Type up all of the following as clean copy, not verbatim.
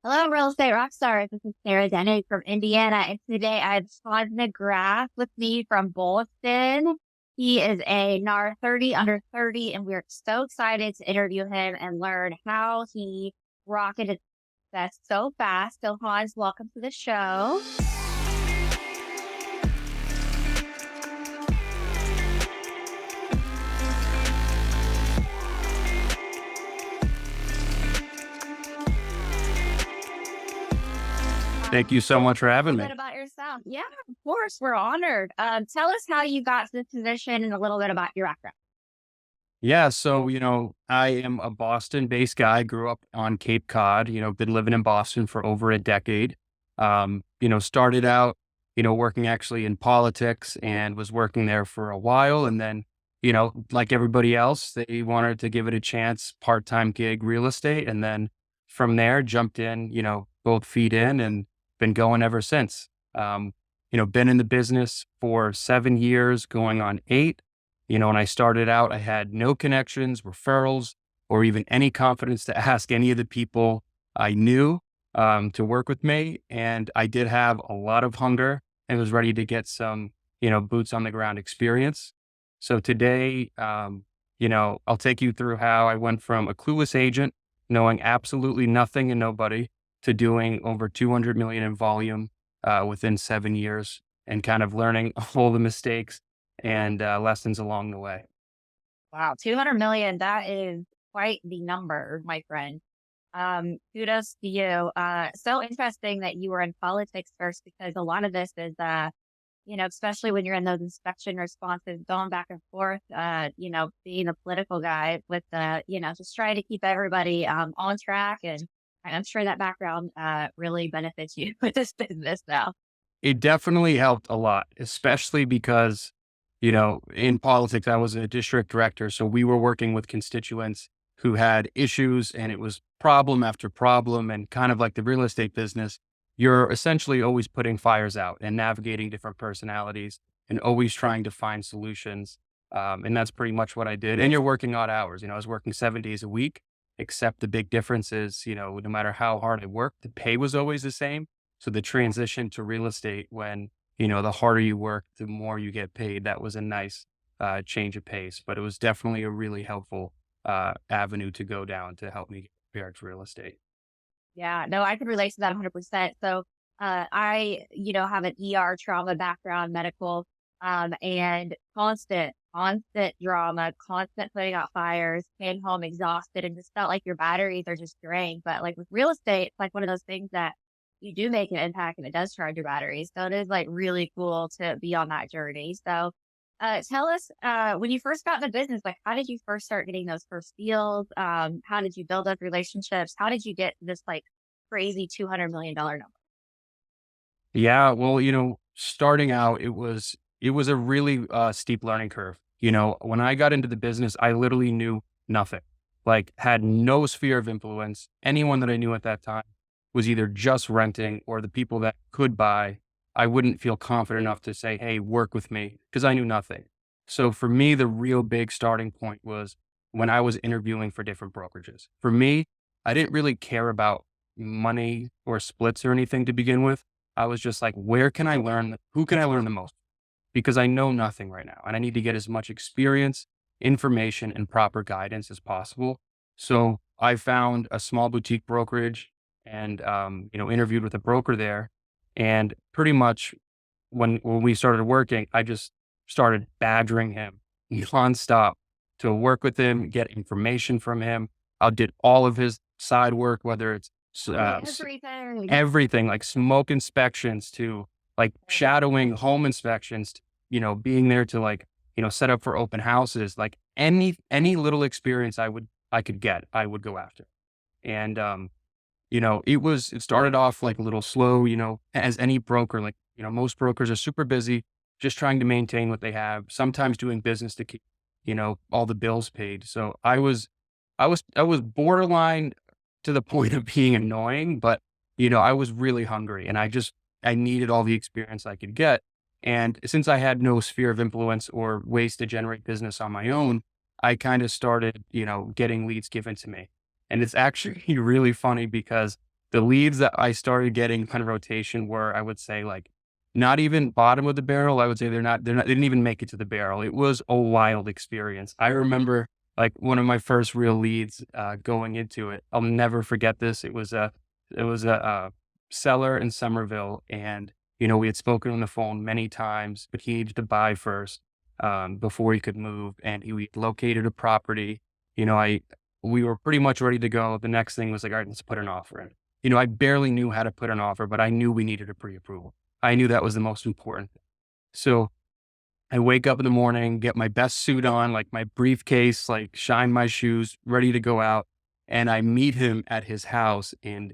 Hello, real estate rock stars. This is Sarah Denny from Indiana, and today I have Todd Nagrath with me from Boston. He is a NAR 30 under 30, and we're so excited to interview him and learn how he rocketed success so fast. So, Hans, welcome to the show. Thank you so much for A having little me. bit about yourself. Yeah, of course. We're honored. Tell us how you got to this position and a little bit about your background. Yeah, so, I am a Boston-based guy, grew up on Cape Cod, been living in Boston for over a decade. Started out, working actually in politics and was working there for a while. And then, like everybody else, they wanted to give it a chance, part-time gig real estate. And then from there, jumped in, both feet in and been going ever since. Been in the business for 7 years, going on 8. When I started out, I had no connections, referrals, or even any confidence to ask any of the people I knew to work with me. And I did have a lot of hunger and was ready to get some, boots on the ground experience. So today, I'll take you through how I went from a clueless agent, knowing absolutely nothing and nobody, to doing over 200 million in volume within 7 years and kind of learning all the mistakes and lessons along the way. Wow, 200 million. That is quite the number, my friend. Kudos to you. So interesting that you were in politics first because a lot of this is, especially when you're in those inspection responses, going back and forth, being a political guy with just trying to keep everybody on track. And I'm sure that background really benefits you with this business now. It definitely helped a lot, especially because, in politics, I was a district director. So we were working with constituents who had issues and it was problem after problem. And kind of like the real estate business, you're essentially always putting fires out and navigating different personalities and always trying to find solutions. And that's pretty much what I did. And you're working odd hours. I was working 7 days a week, except the big difference is, no matter how hard I worked, the pay was always the same. So the transition to real estate when, the harder you work, the more you get paid. That was a nice change of pace, but it was definitely a really helpful avenue to go down to help me get prepared for real estate. Yeah, no, I could relate to that 100%. So, have an ER trauma background, medical, and constant drama, constant putting out fires, came home exhausted and just felt like your batteries are just drained. But like with real estate, it's like one of those things that you do make an impact and it does charge your batteries. So it is like really cool to be on that journey. So, tell us, when you first got in the business, like how did you first start getting those first deals? How did you build up relationships? How did you get this like crazy $200 million number? Yeah, well, starting out, it was a really steep learning curve. When I got into the business, I literally knew nothing, like had no sphere of influence. Anyone that I knew at that time was either just renting or the people that could buy. I wouldn't feel confident enough to say, "Hey, work with me," because I knew nothing. So for me, the real big starting point was when I was interviewing for different brokerages. For me, I didn't really care about money or splits or anything to begin with. I was just like, where can I learn? Who can I learn the most? Because I know nothing right now and I need to get as much experience, information, and proper guidance as possible. So I found a small boutique brokerage and, interviewed with a broker there. And pretty much when we started working, I just started badgering him nonstop to work with him, get information from him. I did all of his side work, whether it's Everything. everything like smoke inspections to like shadowing home inspections, being there to like, set up for open houses, like any little experience I could get, I would go after. And, it started off like a little slow, as any broker, like, most brokers are super busy, just trying to maintain what they have, sometimes doing business to keep, all the bills paid. So I was borderline to the point of being annoying, but I was really hungry and I needed all the experience I could get. And since I had no sphere of influence or ways to generate business on my own, I kind of started, getting leads given to me. And it's actually really funny because the leads that I started getting kind of rotation were, I would say, like, not even bottom of the barrel. I would say they didn't even make it to the barrel. It was a wild experience. I remember like one of my first real leads going into it. I'll never forget this. It was a seller in Somerville, and we had spoken on the phone many times, but he needed to buy first before he could move, and we located a property. I we were pretty much ready to go. The next thing was like, all right, let's put an offer in. I barely knew how to put an offer, but I knew we needed a pre-approval. I knew that was the most important thing. So I wake up in the morning, get my best suit on, like my briefcase, like shine my shoes, ready to go out. And I meet him at his house, and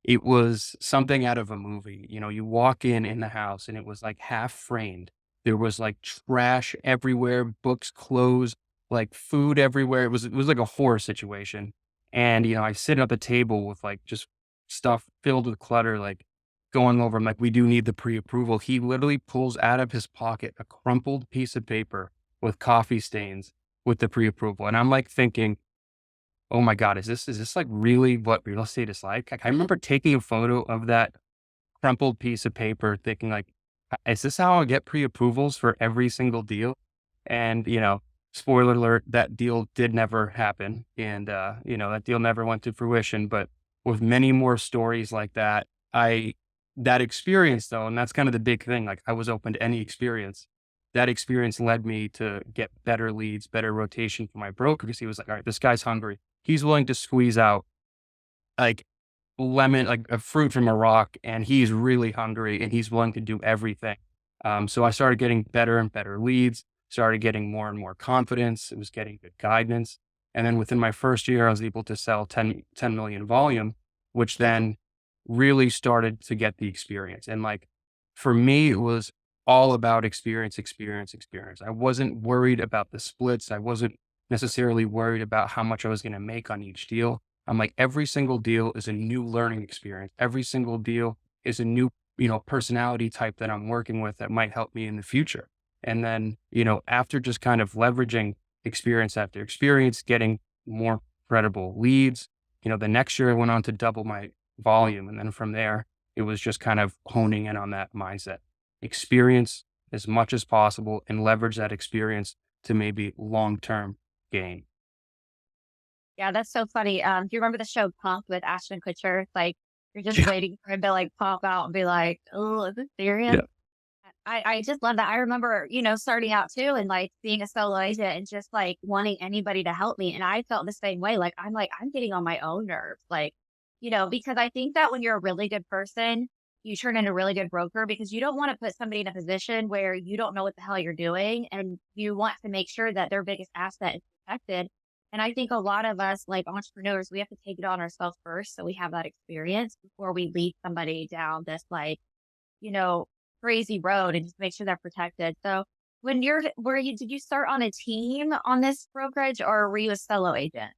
it was something out of a movie. You walk in the house, and it was like half framed. There was like trash everywhere, books, clothes, like food everywhere. It was like a horror situation. And I sit at the table with like just stuff filled with clutter, like going over. I'm like, we do need the pre-approval. He literally pulls out of his pocket a crumpled piece of paper with coffee stains with the pre-approval. And I'm like thinking, oh my God, is this like really what real estate is like? Like, I remember taking a photo of that crumpled piece of paper thinking like, is this how I get pre-approvals for every single deal? And, spoiler alert, that deal did never happen. And, that deal never went to fruition. But with many more stories like that, that experience though, and that's kind of the big thing, like I was open to any experience. That experience led me to get better leads, better rotation for my broker because he was like, all right, this guy's hungry. He's willing to squeeze out like lemon, like a fruit from a rock, and he's really hungry and he's willing to do everything. So I started getting better and better leads, started getting more and more confidence. It was getting good guidance. And then within my first year, I was able to sell 10 million volume, which then really started to get the experience. And like for me, it was all about experience, experience, experience. I wasn't worried about the splits. I wasn't necessarily worried about how much I was going to make on each deal. I'm like, every single deal is a new learning experience. Every single deal is a new, personality type that I'm working with that might help me in the future. And then, after just kind of leveraging experience after experience, getting more credible leads, the next year I went on to double my volume. And then from there, it was just kind of honing in on that mindset, experience as much as possible and leverage that experience to maybe long-term gain. Yeah, that's so funny. Do you remember the show Pump with Ashton Kutcher? Like, you're just waiting for him to like pop out and be like, "Oh, is this serious?" Yeah. I just love that. I remember, starting out too and like being a solo agent and just like wanting anybody to help me. And I felt the same way. Like, I'm getting on my own nerves. Like, because I think that when you're a really good person, you turn into a really good broker because you don't want to put somebody in a position where you don't know what the hell you're doing. And you want to make sure that their biggest asset is protected. And I think a lot of us, like entrepreneurs, we have to take it on ourselves first. So we have that experience before we lead somebody down this, like, you know, crazy road and just make sure they're protected. So did you start on a team on this brokerage or were you a solo agent?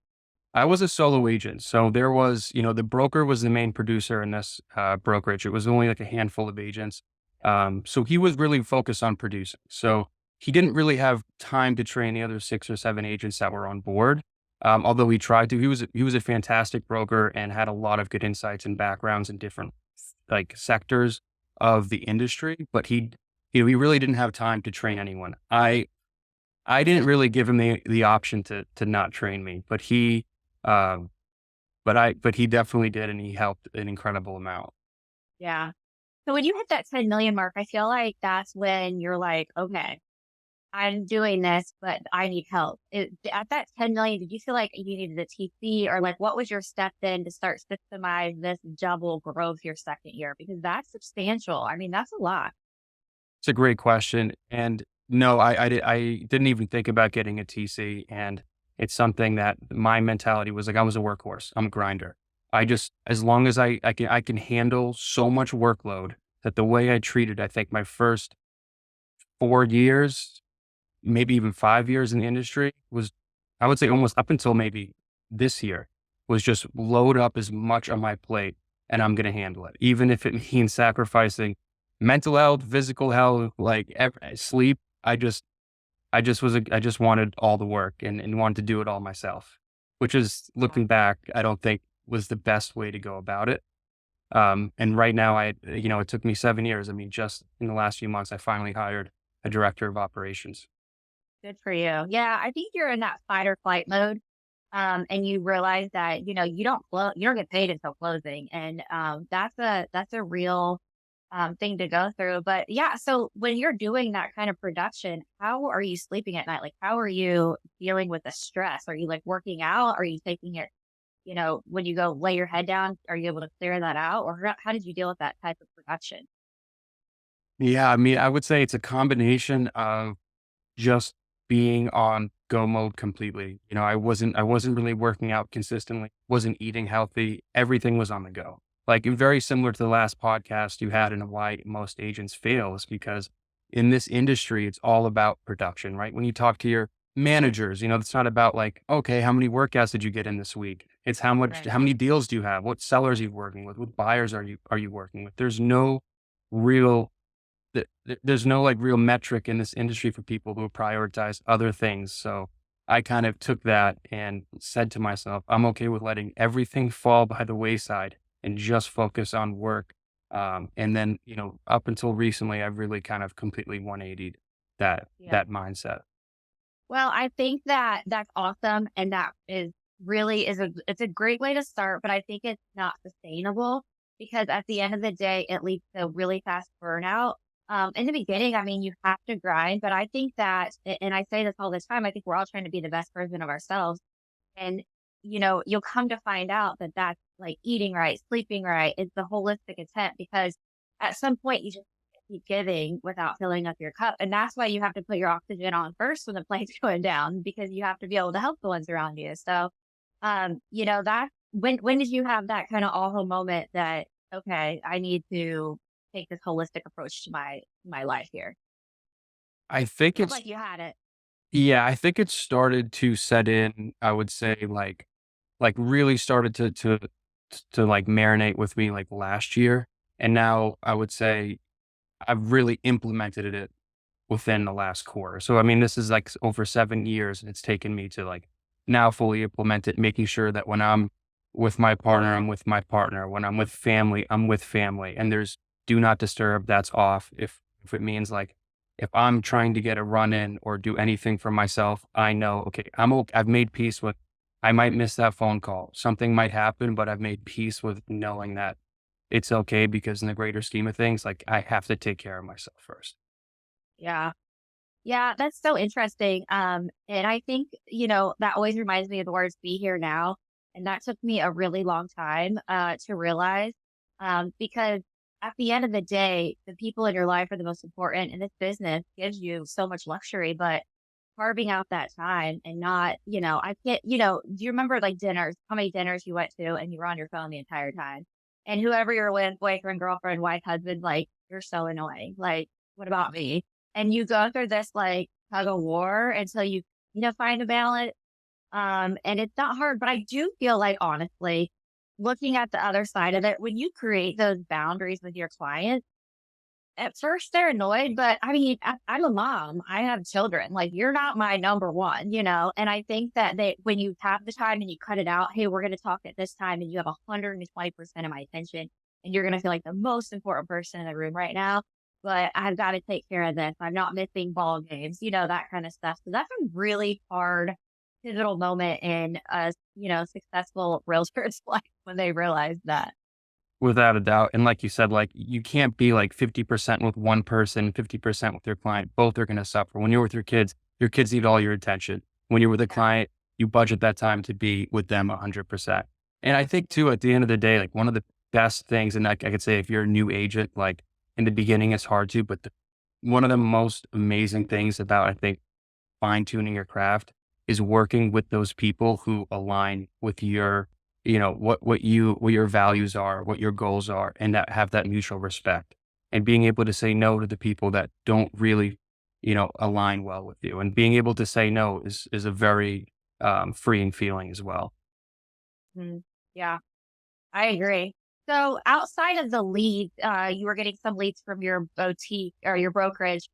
I was a solo agent. So there was, the broker was the main producer in this brokerage. It was only like a handful of agents. So he was really focused on producing. So he didn't really have time to train the other 6 or 7 agents that were on board. Although he tried to, he was a fantastic broker and had a lot of good insights and backgrounds in different like sectors of the industry. But he really didn't have time to train anyone. I didn't really give him the option to not train me, but um, but he definitely did, and he helped an incredible amount. Yeah. So when you hit that 10 million mark, I feel like that's when you're like, okay, I'm doing this, but I need help. At that 10 million, did you feel like you needed a TC or like what was your step then to start systemize this double growth your second year? Because that's substantial. I mean, that's a lot. It's a great question, and no, I didn't even think about getting a TC, and it's something that my mentality was like, I was a workhorse. I'm a grinder. I just, as long as I can handle so much workload that the way I treated, I think my first 4 years, maybe even 5 years in the industry was, I would say almost up until maybe this year, was just load up as much on my plate and I'm going to handle it. Even if it means sacrificing mental health, physical health, like sleep. I just wanted all the work and wanted to do it all myself, which is looking back, I don't think was the best way to go about it. And right now it took me 7 years. I mean, just in the last few months, I finally hired a director of operations. Good for you. Yeah, I think you're in that fight or flight mode, and you realize that you don't get paid until closing, and that's a real thing to go through. But yeah, so when you're doing that kind of production, how are you sleeping at night? Like, how are you dealing with the stress? Are you like working out? Are you taking it? When you go lay your head down, are you able to clear that out, or how did you deal with that type of production? Yeah, I mean, I would say it's a combination of just being on go mode completely. I wasn't really working out consistently, wasn't eating healthy. Everything was on the go. Like very similar to the last podcast you had and why most agents fail is because in this industry, it's all about production, right? When you talk to your managers, it's not about like, okay, how many workouts did you get in this week? It's Right. how many deals do you have? What sellers are you working with? What buyers are you working with? There's no real there's no like real metric in this industry for people who prioritize other things. So I kind of took that and said to myself, I'm okay with letting everything fall by the wayside and just focus on work. And then, up until recently, I've really kind of completely 180'd Yeah. that mindset. Well, I think that that's awesome, and that is really is it's a great way to start, but I think it's not sustainable because at the end of the day, it leads to really fast burnout. In the beginning, I mean, you have to grind, but I think that, and I say this all the time, I think we're all trying to be the best version of ourselves. And, you'll come to find out that that's like eating right, sleeping right is the holistic intent because at some point you just keep giving without filling up your cup. And that's why you have to put your oxygen on first when the plane's going down because you have to be able to help the ones around you. So, that when did you have that kind of aha moment that, okay, I need to take this holistic approach to my life here? I think Sounds it's, like you had it. yeah, I think it started to set in, I would say like really started to like marinate with me like last year. And now I would say I've really implemented it within the last quarter. So, I mean, this is like over 7 years and it's taken me to like now fully implement it, making sure that when I'm with my partner, I'm with my partner. When I'm with family, I'm with family. And there's do not disturb, that's off. If it means like if I'm trying to get a run in or do anything for myself, I know, okay, I've made peace with I might miss that phone call. Something might happen, but I've made peace with knowing that it's okay because in the greater scheme of things, like I have to take care of myself first. Yeah. Yeah, that's so interesting. And I think, that always reminds me of the words be here now. And that took me a really long time to realize because at the end of the day, the people in your life are the most important. And this business gives you so much luxury, but carving out that time and not, I can't, do you remember like dinners, how many dinners you went to and you were on your phone the entire time? And whoever you're with, boyfriend, girlfriend, wife, husband, like, you're so annoying. Like, what about me? And you go through this like tug of war until you, find a balance. And it's not hard, but I do feel like honestly, looking at the other side of it, when you create those boundaries with your clients, at first they're annoyed, but I mean, I'm a mom. I have children. Like, you're not my number one, And I think that when you have the time and you cut it out, hey, we're going to talk at this time, and you have 120% of my attention, and you're going to feel like the most important person in the room right now. But I've got to take care of this. I'm not missing ball games, that kind of stuff. So that's a really hard, pivotal moment in a, successful realtor's life when they realize that. Without a doubt. And like you said, like you can't be like 50% with one person, 50% with your client. Both are going to suffer. When you're with your kids need all your attention. When you're with a client, you budget that time to be with them 100%. And I think too, at the end of the day, like one of the best things, and I could say if you're a new agent, like in the beginning, it's hard to, but one of the most amazing things about, I think, fine tuning your craft is working with those people who align with your, what your values are, what your goals are, and that have that mutual respect and being able to say no to the people that don't really, align well with you. And being able to say no is a very freeing feeling as well. Mhm. Yeah. I agree. So outside of the leads, you were getting some leads from your boutique or your brokerage.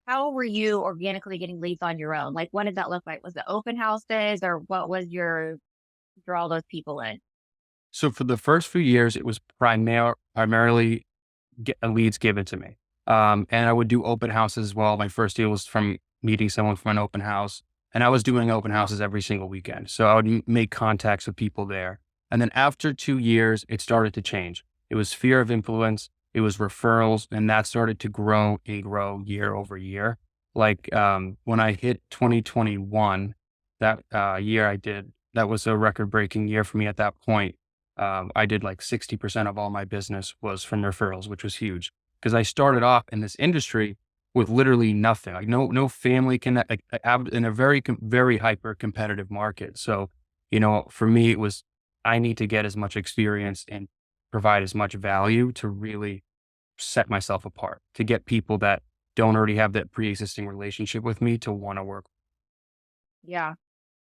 How were you organically getting leads on your own? Like, what did that look like? Was it open houses or what was your draw those people in? So for the first few years, it was primarily leads given to me. And I would do open houses as well. My first deal was from meeting someone from an open house, and I was doing open houses every single weekend. So I would make contacts with people there. And then after 2 years, it started to change. It was fear of influence. It was referrals, and that started to grow and grow year over year. Like when I hit 2021, that year that was a record breaking year for me at that point. I did like 60% of all my business was from referrals, which was huge because I started off in this industry with literally nothing, like no family connect, like in a very hyper competitive market. So, for me, it was, I need to get as much experience and provide as much value to really set myself apart, to get people that don't already have that pre-existing relationship with me to want to work. Yeah.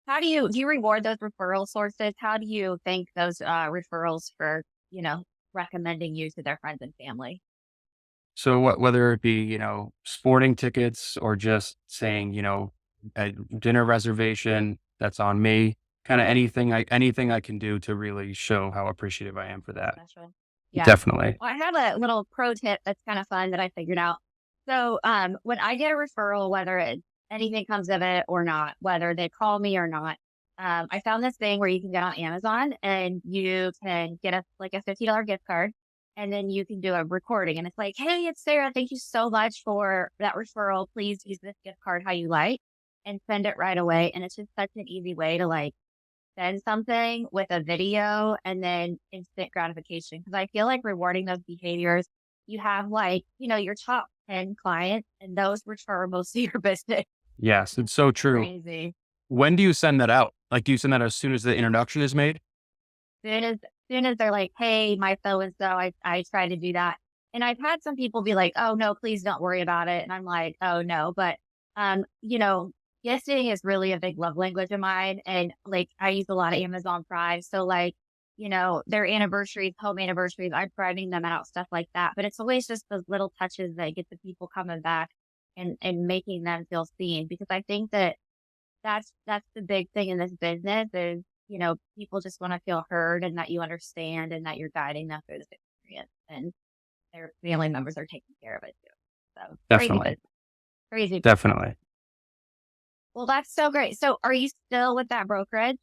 How do you reward those referral sources? How do you thank those referrals for, recommending you to their friends and family? So whether it be, sporting tickets or just saying, a dinner reservation, that's on me. Kind of anything I can do to really show how appreciative I am for that. Special. Yeah. Definitely. Well, I have a little pro tip that's kind of fun that I figured out. So, when I get a referral, whether anything comes of it or not, whether they call me or not, I found this thing where you can get on Amazon and you can get a $50 gift card, and then you can do a recording, and it's like, "Hey, it's Sarah. Thank you so much for that referral. Please use this gift card how you like," and send it right away. And it's just such an easy way to like send something with a video and then instant gratification. Because I feel like rewarding those behaviors, you have like, your top 10 clients and those refer most of your business. Yes, it's so true. Crazy. When do you send that out? Like, do you send that as soon as the introduction is made? Soon as they're like, "Hey, my so and so, I try to do that." And I've had some people be like, "Oh no, please don't worry about it." And I'm like, "Oh no." But gifting is really a big love language of mine. And like I use a lot of Amazon Prime. So like, their anniversaries, home anniversaries, I'm writing them out, stuff like that. But it's always just those little touches that get the people coming back and making them feel seen. Because I think that that's the big thing in this business is, people just want to feel heard and that you understand and that you're guiding them through this experience and their family members are taking care of it too. So crazy Definitely. business, crazy business. Definitely. Well, that's so great. So are you still with that brokerage?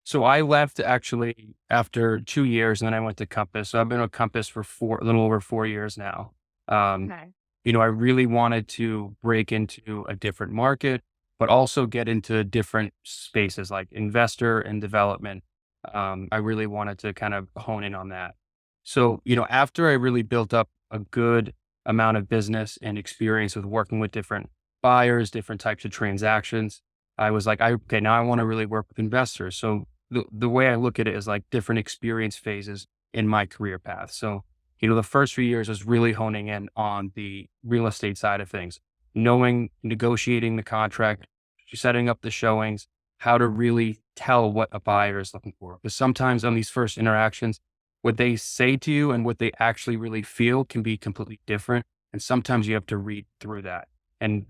So I left actually after 2 years, and then I went to Compass. So I've been with Compass for a little over 4 years now. Um, Okay. I really wanted to break into a different market, but also get into different spaces like investor and development. I really wanted to kind of hone in on that. So, after I really built up a good amount of business and experience with working with different buyers, different types of transactions, I was like, okay, now I want to really work with investors. So the way I look at it is like different experience phases in my career path. So, the first few years was really honing in on the real estate side of things, knowing, negotiating the contract, setting up the showings, how to really tell what a buyer is looking for. Because sometimes on these first interactions, what they say to you and what they actually really feel can be completely different. And sometimes you have to read through that. And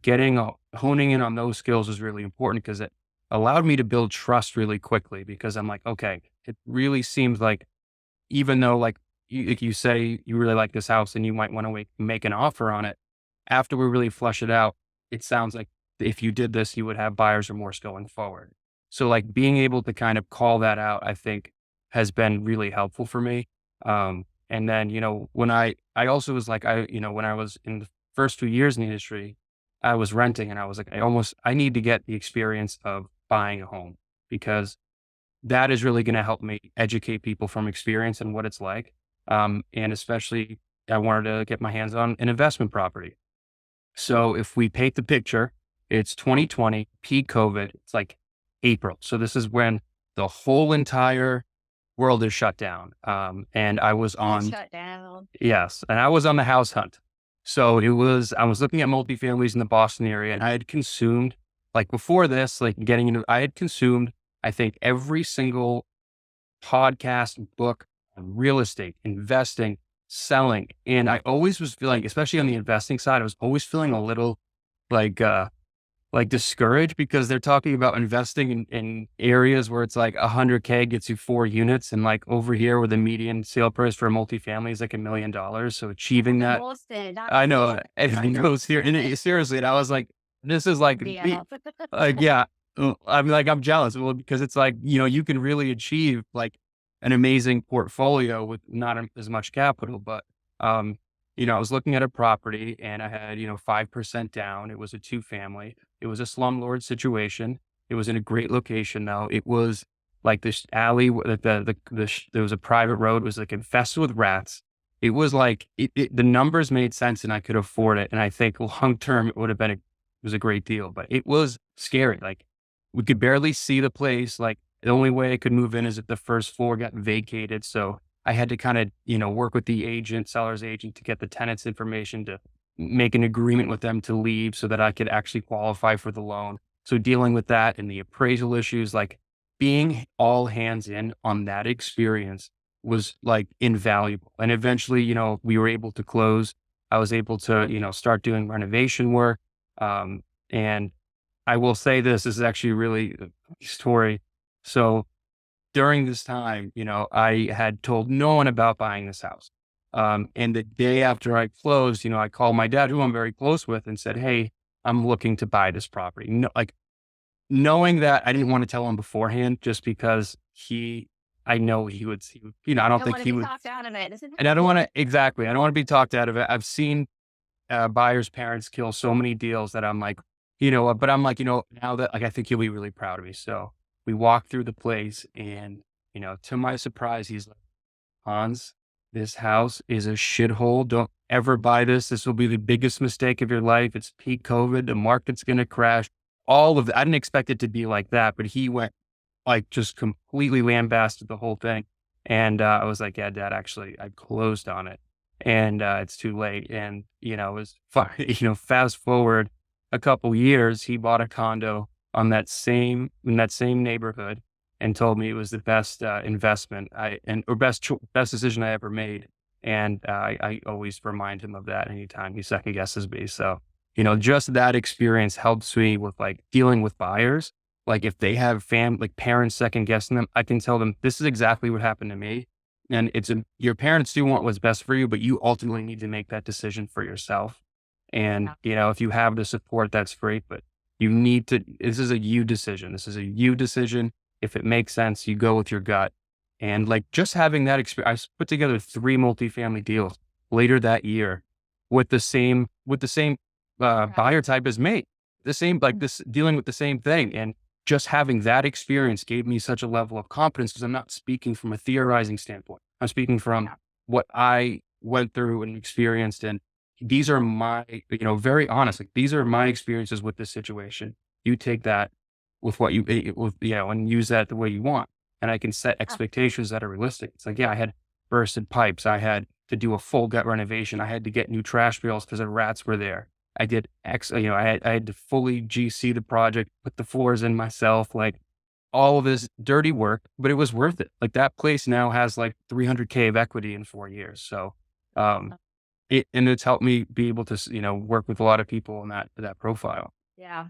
honing in on those skills is really important because it allowed me to build trust really quickly because I'm like, okay, it really seems like even though like you say you really like this house and you might want to make an offer on it, after we really flush it out, it sounds like if you did this, you would have buyer's remorse going forward. So like being able to kind of call that out, I think has been really helpful for me. And then, when I also was like, when I was in the first 2 years in the industry, I was renting and I was like, I need to get the experience of buying a home because that is really going to help me educate people from experience and what it's like. And especially I wanted to get my hands on an investment property. So if we paint the picture, it's 2020, peak COVID. It's like April. So this is when the whole entire world is shut down. And I was All on, shut down. yes, and I was on the house hunt. So I was looking at multifamilies in the Boston area and I had consumed, like before this, like I had consumed, I think every single podcast, book on real estate, investing, selling. And I always was feeling, especially on the investing side, I was always feeling a little like, like discouraged because they're talking about investing in areas where it's like 100K gets you 4 units. And like over here where the median sale price for a multifamily is like $1 million. So achieving That's in that, Boston, not I know, here. and I know seriously. And I was like, this is like, Indiana. yeah, I'm like, I'm jealous. Well, because it's like, you can really achieve like an amazing portfolio with not as much capital. But, um, I was looking at a property and I had, 5% down. It was a two family. It was a slumlord situation. It was in a great location though. It was like this alley, there was a private road. It was like infested with rats. It was like, the numbers made sense and I could afford it. And I think long term, it would have been it was a great deal, but it was scary. Like we could barely see the place. Like the only way I could move in is if the first floor got vacated. So I had to kind of, work with the seller's agent to get the tenant's information to make an agreement with them to leave so that I could actually qualify for the loan. So dealing with that and the appraisal issues, like being all hands in on that experience was like invaluable. And eventually, we were able to close. I was able to, start doing renovation work. And I will say this is actually really a funny story. So during this time, I had told no one about buying this house. And the day after I closed, I called my dad, who I'm very close with, and said, "Hey, I'm looking to buy this property." No, like knowing that I didn't want to tell him beforehand, just because I know I You don't don't think want to he be would, talked out of it. This is and I don't want to exactly. I don't want to be talked out of it. I've seen buyers' parents kill so many deals that I'm like, but I'm like, now that like I think he'll be really proud of me. So we walked through the place and, to my surprise, he's like, "Hans, this house is a shithole. Don't ever buy this. This will be the biggest mistake of your life. It's peak COVID. The market's going to crash." All of that. I didn't expect it to be like that, but he went like just completely lambasted the whole thing. And I was like, "Yeah, Dad, actually, I closed on it and it's too late." And, it was fine. Fast forward a couple years, he bought a condo in that same neighborhood and told me it was the best investment or best decision I ever made. And I always remind him of that anytime he second guesses me. So, just that experience helps me with like dealing with buyers. Like if they have like parents second guessing them, I can tell them this is exactly what happened to me. And your parents do want what's best for you, but you ultimately need to make that decision for yourself. And, yeah. if you have the support, that's great, but this is a you decision. This is a you decision. If it makes sense, you go with your gut. And like just having that experience, I put together 3 multifamily deals later that year with the same Right. buyer type as me, the same, like this dealing with the same thing. And just having that experience gave me such a level of confidence because I'm not speaking from a theorizing standpoint. I'm speaking from Yeah. what I went through and experienced. And these are my, very honest, like these are my experiences with this situation. You take that with what and use that the way you want. And I can set Yeah. expectations that are realistic. It's like, yeah, I had bursted pipes. I had to do a full gut renovation. I had to get new trash pails because the rats were there. I did I had to fully GC the project, put the floors in myself, like all of this dirty work, but it was worth it. Like that place now has like 300K of equity in 4 years. So, um, it's helped me be able to, work with a lot of people in that profile. Yeah.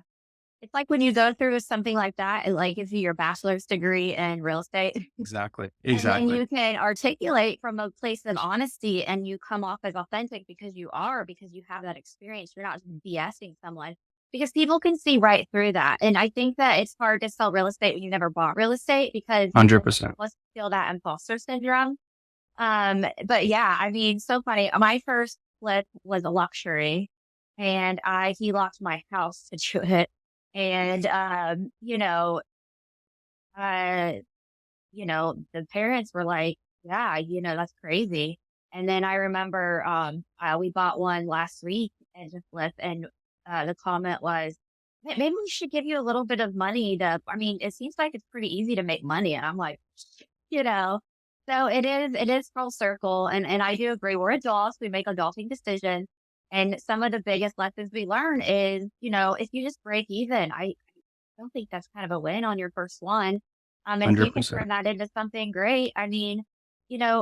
It's like when you go through something like that, it like gives you your bachelor's degree in real estate. Exactly. And then Exactly. you can articulate from a place of honesty and you come off as authentic because you have that experience. You're not just BSing someone because people can see right through that. And I think that it's hard to sell real estate when you never bought real estate because people 100%. must feel that imposter syndrome. But yeah, I mean, so funny. My first flip was a luxury and he locked my house to do it. And, uh, the parents were like, "Yeah, that's crazy." And then I remember, we bought one last week and just flip, and the comment was, Maybe we should give you a little bit of money I mean, it seems like it's pretty easy to make money." And I'm like, you know, so it is full circle. And I do agree. We're adults. We make adulting decisions. And some of the biggest lessons we learn is, if you just break even, I don't think that's kind of a win on your first one. And if you can 100%. turn that into something great, I mean,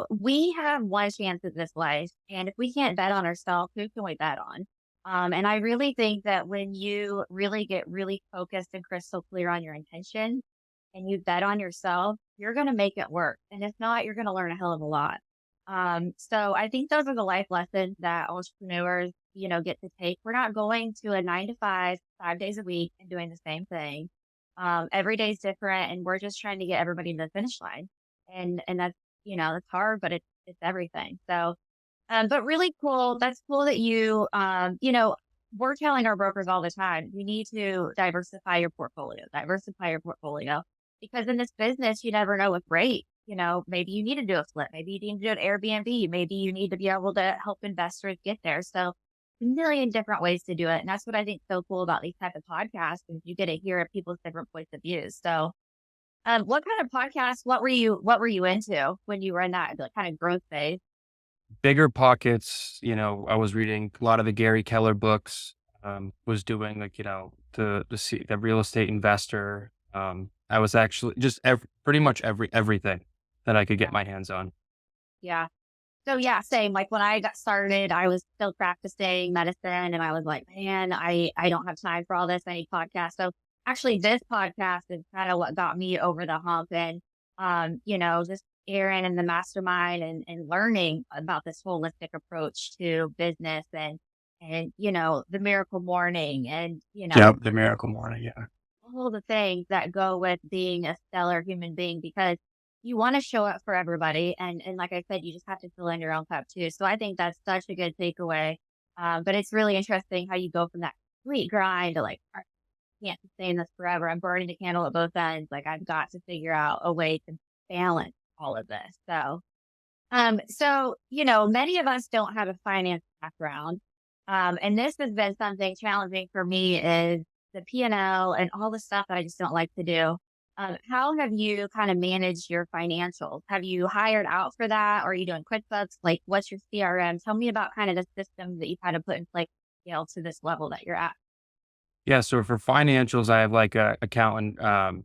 we have one chance at this life. And if we can't bet on ourselves, who can we bet on? And I really think that when you really get really focused and crystal clear on your intention and you bet on yourself, you're going to make it work. And if not, you're going to learn a hell of a lot. So I think those are the life lessons that entrepreneurs, get to take. We're not going to a 9 to 5, 5 days a week and doing the same thing. Every day is different, and we're just trying to get everybody to the finish line. And that's, it's hard, but it's everything. So, but really cool. That's cool that we're telling our brokers all the time, you need to diversify your portfolio, because in this business, you never know with rate. Maybe you need to do a flip. Maybe you need to do an Airbnb. Maybe you need to be able to help investors get there. So a million different ways to do it. And that's what I think is so cool about these type of podcasts is you get to hear people's different points of view. So what kind of podcasts, what were you into when you were in that like, kind of growth phase? Bigger pockets, I was reading a lot of the Gary Keller books, was doing like, the real estate investor. I was actually just pretty much everything that I could get my hands on. Yeah. So yeah, same. Like when I got started, I was still practicing medicine and I was like, man, I don't have time for all this. I need podcasts. So actually this podcast is kind of what got me over the hump and, just Aaron and the mastermind and learning about this holistic approach to business and the miracle morning and, Yep, the miracle morning. Yeah. all the things that go with being a stellar human being because you want to show up for everybody. And like I said, you just have to fill in your own cup too. So I think that's such a good takeaway. But it's really interesting how you go from that complete grind to like, I can't sustain this forever. I'm burning the candle at both ends. Like I've got to figure out a way to balance all of this. So many of us don't have a finance background. And this has been something challenging for me is the P&L and all the stuff that I just don't like to do. How have you kind of managed your financials? Have you hired out for that? Or are you doing QuickBooks? Like, what's your CRM? Tell me about kind of the systems that you kind of put in place to scale to this level that you're at. Yeah. So for financials, I have like a accountant team,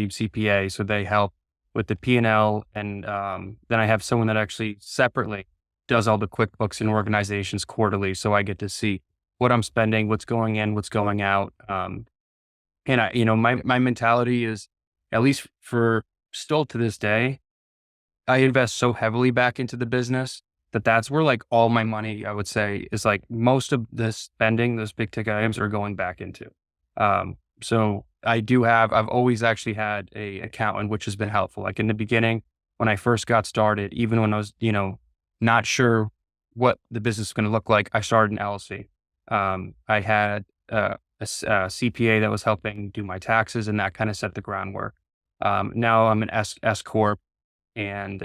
CPA. So they help with the P&L. And then I have someone that actually separately does all the QuickBooks and organizations quarterly. So I get to see what I'm spending, what's going in, what's going out. And my mentality is, at least for still to this day, I invest so heavily back into the business that's where like all my money, I would say, is like most of the spending, those big ticket items are going back into. So I've always actually had a accountant, which has been helpful. Like in the beginning, when I first got started, even when I was, not sure what the business is going to look like, I started an LLC. I had CPA that was helping do my taxes, and that kind of set the groundwork. Now I'm an S corp, and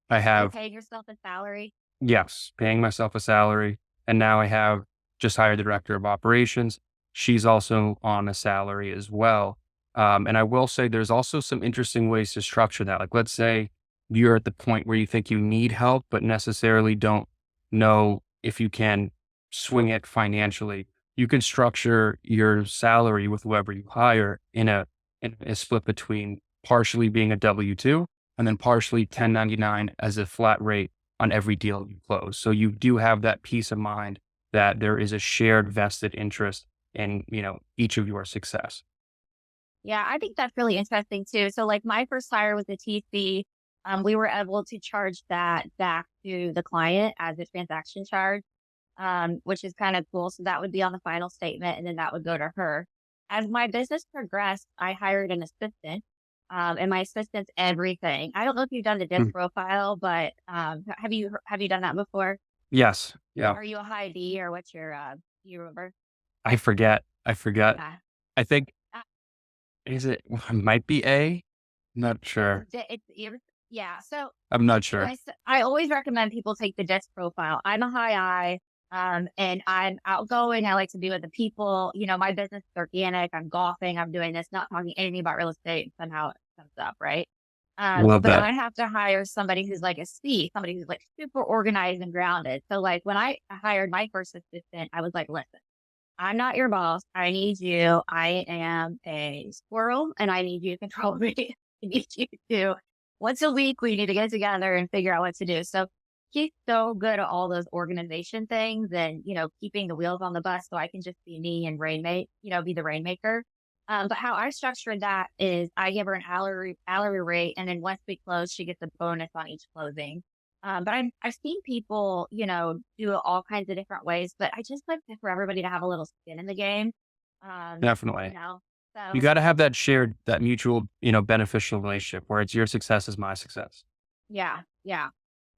I You're have, paying yourself a salary. yes, paying myself a salary, and now I have just hired the director of operations. She's also on a salary as well. And I will say there's also some interesting ways to structure that. Like, let's say you're at the point where you think you need help, but necessarily don't know if you can swing it financially. You can structure your salary with whoever you hire in a split between partially being a W-2 and then partially 1099 as a flat rate on every deal you close. So you do have that peace of mind that there is a shared vested interest in, each of your success. Yeah, I think that's really interesting too. So like my first hire was a TC. We were able to charge that back to the client as a transaction charge, which is kind of cool. So that would be on the final statement and then that would go to her. As my business progressed, I hired an assistant. And my assistant's everything. I don't know if you've done the disc Mm. profile, but have you done that before? Yes. Yeah. Are you a high D or what's your do you remember? I forget. I forgot. Yeah. I think, Uh, is it, it might be A? Not sure. yeah. So I'm not anyway, sure. I always recommend people take the disc profile. I'm a high I, and I'm outgoing. I like to be with the people. My business is organic. I'm golfing. I'm doing this, not talking anything about real estate. And somehow it comes up, right? Love But that. I have to hire somebody who's like a C, somebody who's like super organized and grounded. So like when I hired my first assistant, I was like, listen, I'm not your boss. I need you. I am a squirrel and I need you to control me. I need you to once a week, we need to get together and figure out what to do. So he's so good at all those organization things and, keeping the wheels on the bus so I can just be me and be the rainmaker. But how I structured that is I give her an hourly rate, and then once we close, she gets a bonus on each closing. But I've seen people, do it all kinds of different ways, but I just like for everybody to have a little skin in the game. Um, you Definitely. know, You so got to have that shared, that mutual, beneficial relationship where it's your success is my success. yeah, yeah.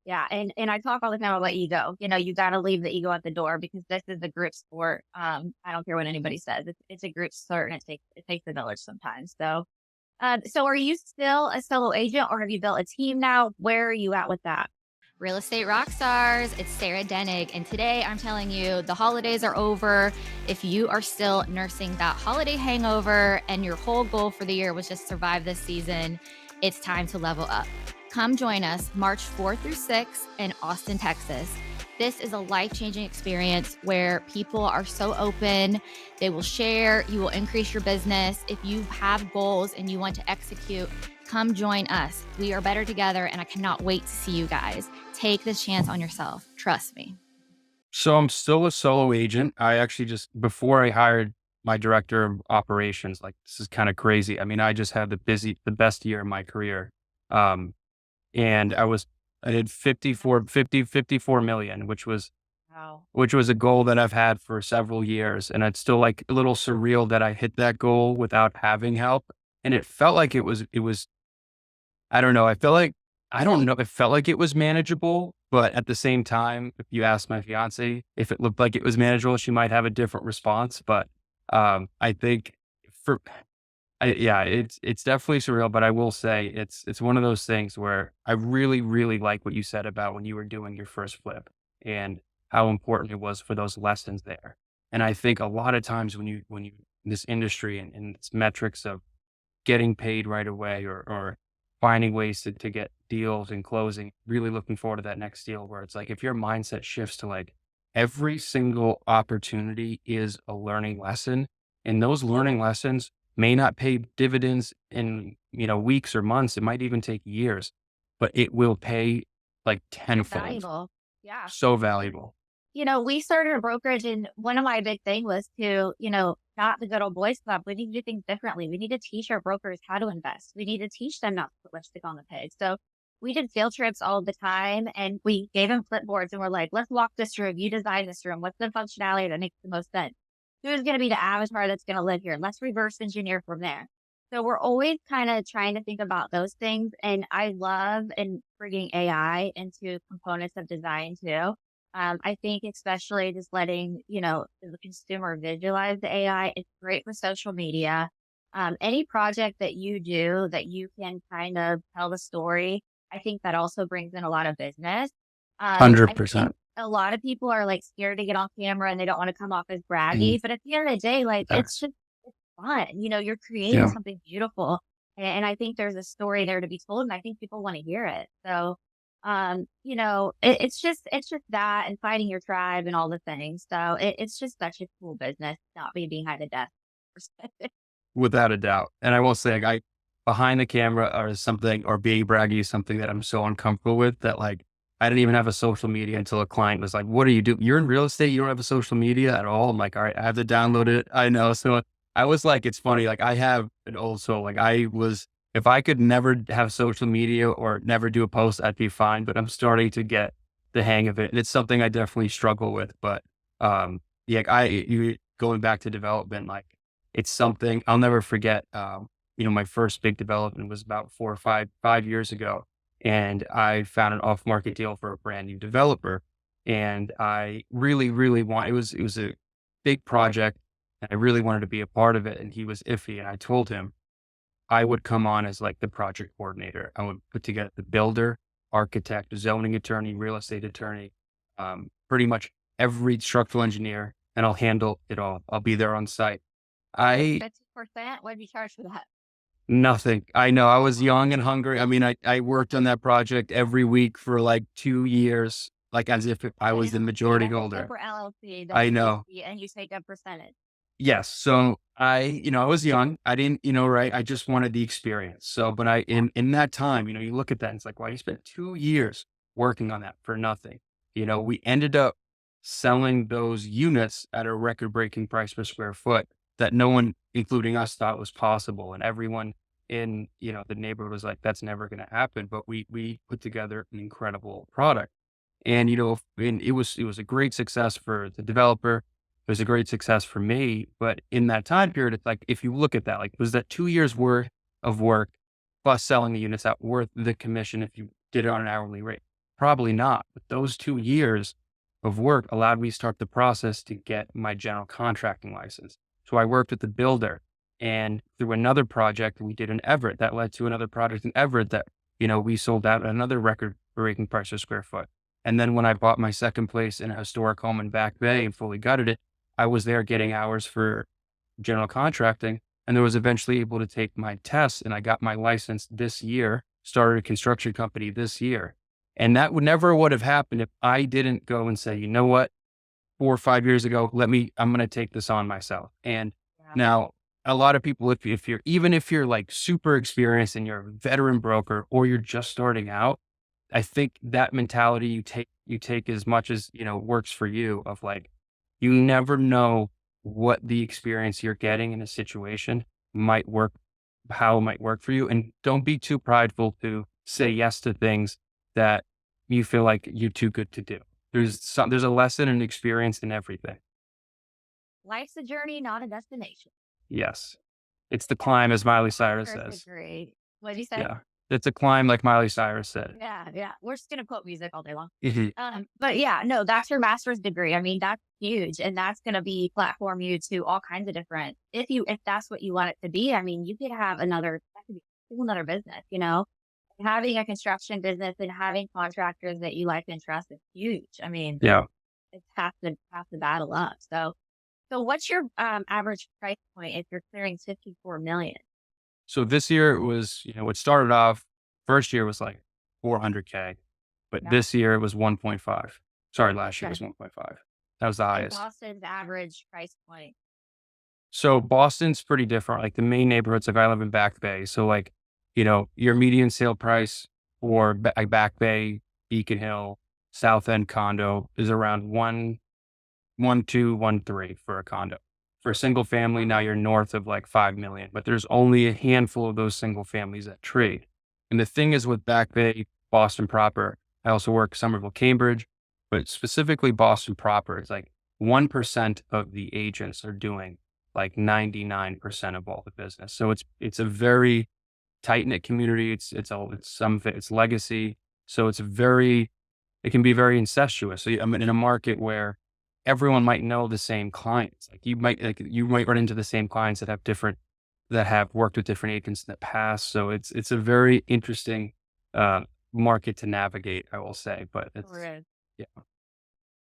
Yeah, and I talk all the time about ego. You gotta leave the ego at the door because this is a group sport. I don't care what anybody says. It's a group sport, and it takes a village sometimes. So are you still a solo agent, or have you built a team now? Where are you at with that? Real estate rock stars, it's Sarah Denig. And today I'm telling you, the holidays are over. If you are still nursing that holiday hangover and your whole goal for the year was just survive this season, it's time to level up. Come join us March 4th through 6th in Austin, Texas. This is a life-changing experience where people are so open. They will share, you will increase your business. If you have goals and you want to execute, come join us. We are better together, and I cannot wait to see you guys. Take this chance on yourself. Trust me. So I'm still a solo agent. I actually just, before I hired my director of operations, like this is kind of crazy. I mean, I just had the best year of my career. Um, and I did 54 million, Wow. which was a goal that I've had for several years. And it's still like a little surreal that I hit that goal without having help. And it felt like I don't know. I don't know. It felt like it was manageable, but at the same time, if you ask my fiance if it looked like it was manageable, she might have a different response. But I think for yeah, it's definitely surreal, but I will say it's one of those things where I really, really like what you said about when you were doing your first flip and how important it was for those lessons there. And I think a lot of times when you in this industry and its metrics of getting paid right away or finding ways to get deals and closing, really looking forward to that next deal where it's like if your mindset shifts to like every single opportunity is a learning lesson, and those learning lessons may not pay dividends in, weeks or months. It might even take years, but it will pay like So tenfold. valuable. Yeah. So valuable. We started a brokerage, and one of my big thing was to, not the good old boys club. We need to do things differently. We need to teach our brokers how to invest. We need to teach them not to put lipstick on the pig. So we did field trips all the time, and we gave them clipboards, and we're like, let's walk this room. You design this room. What's the functionality that makes the most sense? Who's going to be the avatar that's going to live here? Let's reverse engineer from there. So we're always kind of trying to think about those things. And I love and bringing AI into components of design too. I think especially just letting, the consumer visualize the AI, it's great for social media. Any project that you do that you can kind of tell the story, I think that also brings in a lot of business. I think 100%. a lot of people are like scared to get on camera and they don't want to come off as And braggy, but at the end of the day, like that's, it's fun. You're creating yeah. something beautiful. And I think there's a story there to be told, and I think people want to hear it. So it's just that and finding your tribe and all the things. So it's just such a cool business, not be behind a desk. Without a doubt. And I will say, like, behind the camera or something, or being braggy is something that I'm so uncomfortable with that, like, I didn't even have a social media until a client was like, what do you do? You're in real estate. You don't have a social media at all. I'm like, all right, I have to download it. I know. So I was like, it's funny. Like I have an old soul. If I could never have social media or never do a post, I'd be fine. But I'm starting to get the hang of it. And it's something I definitely struggle with. But, yeah, going back to development, like, it's something I'll never forget. My first big development was about 4 or 5 years ago, and I found an off market deal for a brand new developer. And I really, really it was a big project, and I really wanted to be a part of it. And he was iffy. And I told him I would come on as like the project coordinator. I would put together the builder, architect, zoning attorney, real estate attorney, pretty much every structural engineer, and I'll handle it all. I'll be there on site. I 50%? What did you charge for that? Nothing. I know I was young and hungry. I mean, I worked on that project every week for like 2 years, like as if I That was is the see, majority that's a holder. super LLC. That's I a know. GC, and you take a percentage. Yes. So I was young. I didn't, right. I just wanted the experience. So, but Yeah. in that time, you look at that and it's like, wow, you spent 2 years working on that for nothing. We ended up selling those units at a record breaking price per square foot that no one, including us, thought was possible. And everyone in, the neighborhood was like, that's never going to happen. But we put together an incredible product. And, and it was a great success for the developer. It was a great success for me. But in that time period, it's like, if you look at that, like, was that 2 years worth of work plus selling the units out worth the commission if you did it on an hourly rate? Probably not. But those 2 years of work allowed me to start the process to get my general contracting license. So I worked with the builder, and through another project we did in Everett, that led to another project in Everett that, we sold out at another record breaking price per square foot. And then when I bought my second place in a historic home in Back Bay and fully gutted it, I was there getting hours for general contracting, and I was eventually able to take my test, and I got my license this year, started a construction company this year. And that would have happened if I didn't go and say, you know what, 4 or 5 years ago, I'm going to take this on myself. And Yeah. now a lot of people, if you're like super experienced and you're a veteran broker or you're just starting out, I think that mentality you take as much as, works for you, of like, you never know what the experience you're getting in a situation might work, how it might work for you. And don't be too prideful to say yes to things that you feel like you're too good to do. There's a lesson and experience in everything. Life's a journey, not a destination. Yes. It's the climb, as Miley Cyrus First says. degree. What did you say? Yeah. It's a climb, like Miley Cyrus said. Yeah. We're just gonna quote music all day long. Mhm. But yeah, no, that's your master's degree. I mean, that's huge, and that's gonna be platform you to all kinds of different. If that's what you want it to be, I mean, you could have that could be a whole another business. Having a construction business and having contractors that you like and trust is huge. I mean, Yeah. it's half the battle up. So what's your average price point if you're clearing 54 million? So this year it was, it started off, first year was like 400K, but Yeah. this year it was 1.5. Sorry, last year was Okay. 1.5. That was the And highest. Boston's average price point. So Boston's pretty different. Like the main neighborhoods, like I live in Back Bay. So like, your median sale price for like Back Bay, Beacon Hill, South End condo is around 1.2, 1.3 for a condo. For a single family, now you're north of like 5 million, but there's only a handful of those single families that trade. And the thing is with Back Bay, Boston proper, I also work Somerville, Cambridge, but specifically Boston proper, it's like 1% of the agents are doing like 99% of all the business. So it's a very tight knit community. Some of it's legacy. So it can be very incestuous. So I'm in a market where everyone might know the same clients. You might run into the same clients that have worked with different agents in the past. So it's a very interesting market to navigate, I will say. But Sure is. yeah.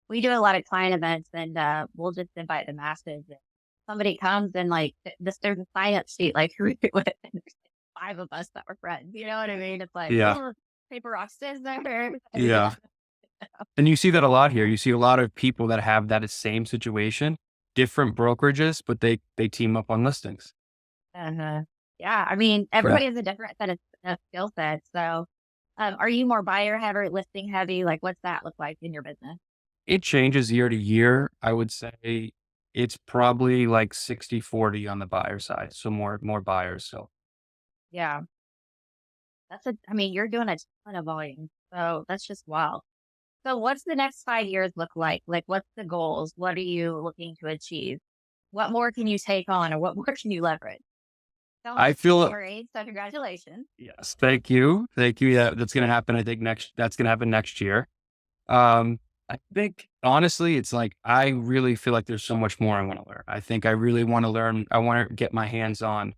We do a lot of client events, and we'll just invite the masses. And somebody comes and there's a sign up sheet like who it with, and there's 5 of us that were friends. You know what I mean? It's like, Yeah. oh, paper rock scissors. Yeah. And you see that a lot here. You see a lot of people that have that same situation, different brokerages, but they team up on listings. Yeah, I mean, everybody has a different set of skill sets. So, are you more buyer heavy, listing heavy? Like, what's that look like in your business? It changes year to year. I would say it's probably like 60-40 on the buyer side. So more buyers. So Yeah, I mean, you're doing a ton of volume. So that's just wild. So what's the next 5 years look like? Like, what's the goals? What are you looking to achieve? What more can you take on, or what more can you leverage? Sounds I like feel you're married, so congratulations. yes. Thank you. Thank you. Yeah, that's going to happen. I think that's going to happen next year. I think honestly, it's like, I really feel like there's so much more I want to learn. I think I really want to learn. I want to get my hands on,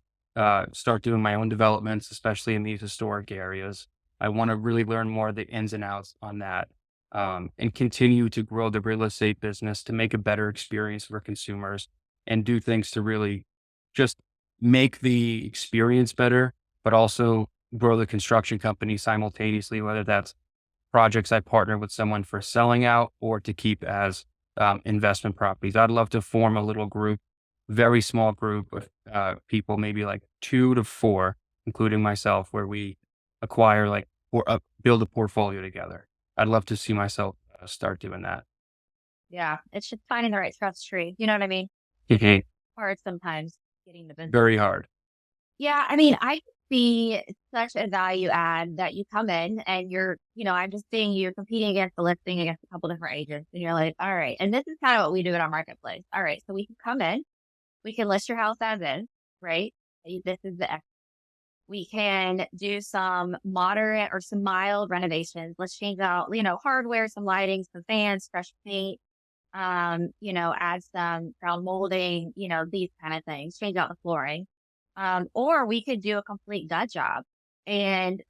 start doing my own developments, especially in these historic areas. I want to really learn more of the ins and outs on that. And continue to grow the real estate business to make a better experience for consumers and do things to really just make the experience better, but also grow the construction company simultaneously, whether that's projects I partner with someone for selling out or to keep as investment properties. I'd love to form a little group, very small group of people, maybe like 2 to 4, including myself, where we acquire or build a portfolio together. I'd love to see myself start doing that. Yeah. It's just finding the right trust tree. You know what I mean? Mhm. Hard sometimes getting the business. Very hard. Yeah, I mean, I see such a value add that you come in and I'm just seeing you're competing against the listing against a couple different agents, and you're like, all right, and this is kind of what we do in our marketplace. All right, so we can come in, we can list your house as is, right? This is we can do some moderate or some mild renovations. Let's change out, hardware, some lighting, some fans, fresh paint, add some crown molding, these kind of things, change out the flooring. Or we could do a complete gut job. And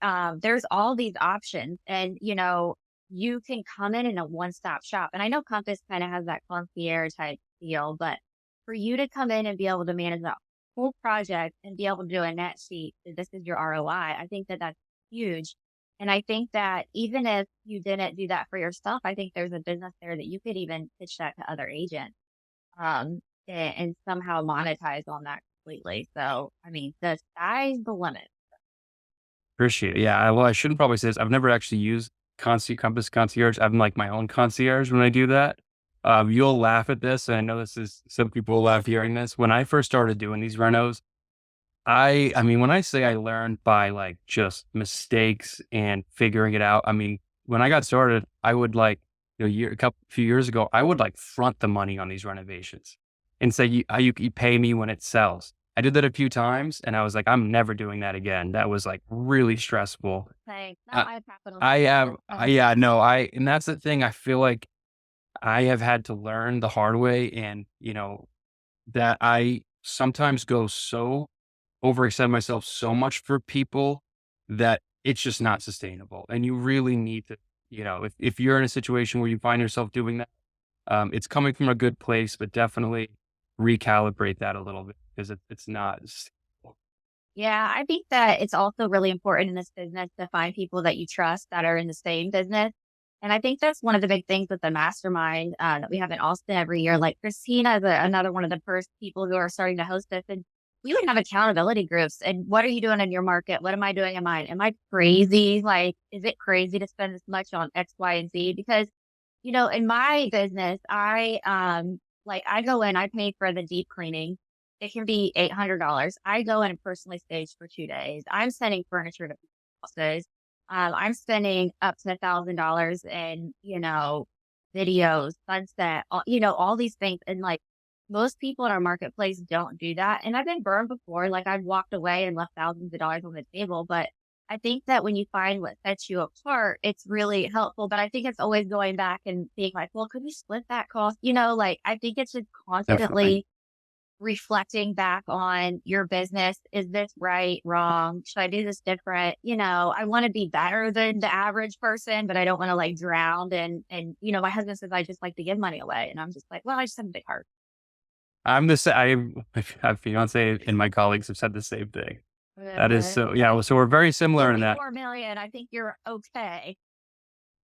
there's all these options. And, you can come in a one-stop shop. And I know Compass kind of has that concierge type deal, but for you to come in and be able to manage that whole project and be able to do a net sheet, that this is your ROI, I think that that's huge. And I think that even if you didn't do that for yourself, I think there's a business there that you could even pitch that to other agents, and somehow monetize on that completely. So, I mean, the sky's the limit. Appreciate it. Yeah. Well, I shouldn't probably say this. I've never actually used Compass Concierge. I'm like my own concierge when I do that. You'll laugh at this. And I know some people will laugh hearing this. When I first started doing these renos, I mean, when I say I learned by like just mistakes and figuring it out, I mean, when I got started, I would like, few years ago, I would like front the money on these renovations and say, you pay me when it sells. I did that a few times and I was like, I'm never doing that again. That was like really stressful. Thanks. Not Uh, my capital. I have, yeah, no, and that's the thing. I feel like I have had to learn the hard way and, that I sometimes go overextend myself so much for people that it's just not sustainable. And you really need to, if you're in a situation where you find yourself doing that, it's coming from a good place, but definitely recalibrate that a little bit because it's not. Yeah, I think that it's also really important in this business to find people that you trust that are in the same business. And I think that's one of the big things with the mastermind that we have in Austin every year. Like Christina is another one of the first people who are starting to host this. And we would have accountability groups. And what are you doing in your market? What am I doing in mine? Am I crazy? Like, is it crazy to spend this much on X, Y, and Z? Because, in my business, I go in, I pay for the deep cleaning. It can be $800. I go in and personally stage for 2 days. I'm sending furniture to people's houses. I'm spending up to $1,000 in, videos, sunset, all these things. And like most people in our marketplace don't do that. And I've been burned before. Like I've walked away and left thousands of dollars on the table. But I think that when you find what sets you apart, it's really helpful. But I think it's always going back and being like, well, could we split that cost? Like I think it's just Definitely. constantly reflecting back on your business. Is this right, wrong? Should I do this different? I want to be better than the average person, but I don't want to like drown. My husband says I just like to give money away. And I'm just like, well, I just have a big heart. I'm the same. I have fiance and my colleagues have said the same thing. That is so, yeah. So we're very similar in that. 4 million. I think you're okay.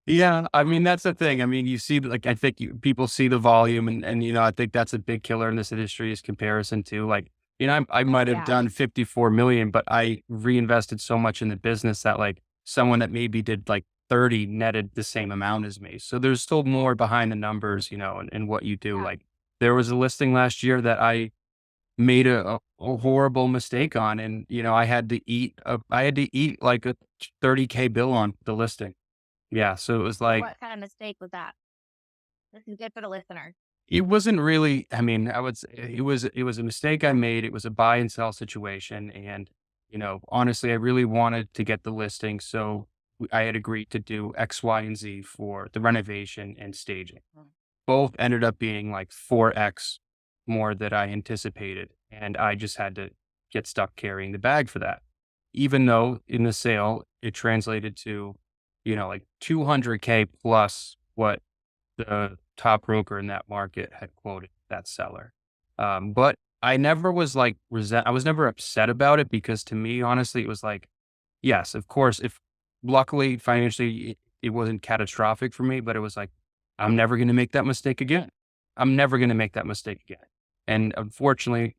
Yeah, I mean, that's the thing. I mean, you see, like, I think people see the volume and, I think that's a big killer in this industry is comparison to like, I might have Yeah. done 54 million, but I reinvested so much in the business that like someone that maybe did like 30 netted the same amount as me. So there's still more behind the numbers, and what you do. Yeah. Like there was a listing last year that I made a horrible mistake on. And, I had to eat like a 30K bill on the listing. Yeah, so it was like What kind of mistake was that? This is good for the listener. it wasn't really I mean, I would say it was a mistake I made. It was a buy and sell situation and, honestly, I really wanted to get the listing, so I had agreed to do X, Y, and Z for the renovation and staging. Mm. Both ended up being like 4x more than I anticipated, and I just had to get stuck carrying the bag for that. Even though in the sale, it translated to, like 200K plus what the top broker in that market had quoted that seller. But I never was like I was never upset about it because to me, honestly, it was like, yes, of course, if luckily financially it wasn't catastrophic for me, but it was like, I'm never going to make that mistake again. I'm never going to make that mistake again. And unfortunately,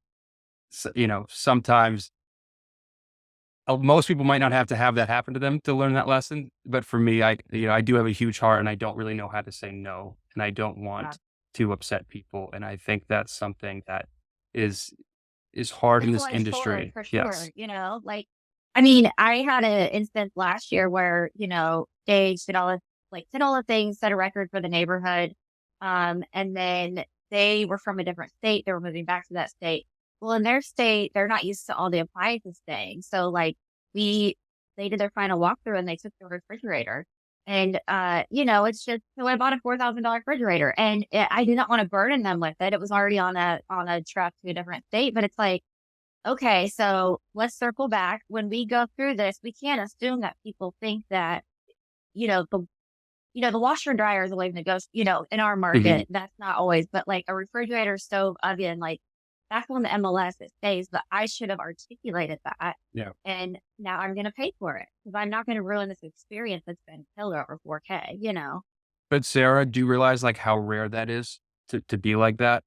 sometimes most people might not have to have that happen to them to learn that lesson. But for me, I do have a huge heart and I don't really know how to say no. And I don't Yeah. want to upset people. And I think that's something that is, is hard in this Double-edged sword industry. for Yes. sure, like, I mean, I had an instance last year where, they did all the things, set a record for the neighborhood. And then they were from a different state. They were moving back to that state. Well, in their state, they're not used to all the appliances staying. So like we they did their final walkthrough and they took the refrigerator. And it's just so I bought a $4,000 refrigerator and I did not want to burden them with it. It was already on a truck to a different state, but it's like, okay, so let's circle back. When we go through this, we can't assume that people think that, you know, the the washer and dryer is a way to go, in our Mhm. market. That's not always, but like a refrigerator, stove, oven, like that's on the MLS it stays, but I should have articulated that. Yeah. And now I'm going to pay for it because I'm not going to ruin this experience that's been killer over 4K. But Sarah, do you realize like how rare that is to be like that?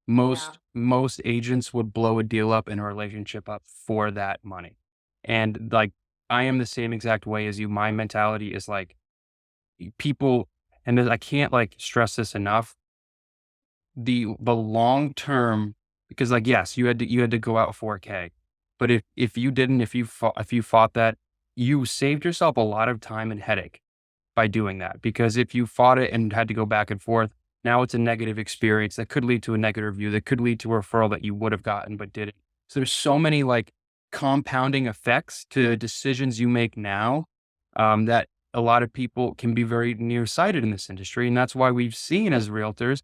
Yeah. Most agents would blow a deal up and a relationship up for that money. And like I am the same exact way as you. My mentality is like people, and I can't like stress this enough. The long term, because like yes, you had to go out 4K, but if you didn't, if you fought that, you saved yourself a lot of time and headache by doing that. Because if you fought it and had to go back and forth, now it's a negative experience that could lead to a negative review, that could lead to a referral that you would have gotten but didn't. So there's so many like compounding effects to decisions you make now, that a lot of people can be very nearsighted in this industry. And that's why we've seen as realtors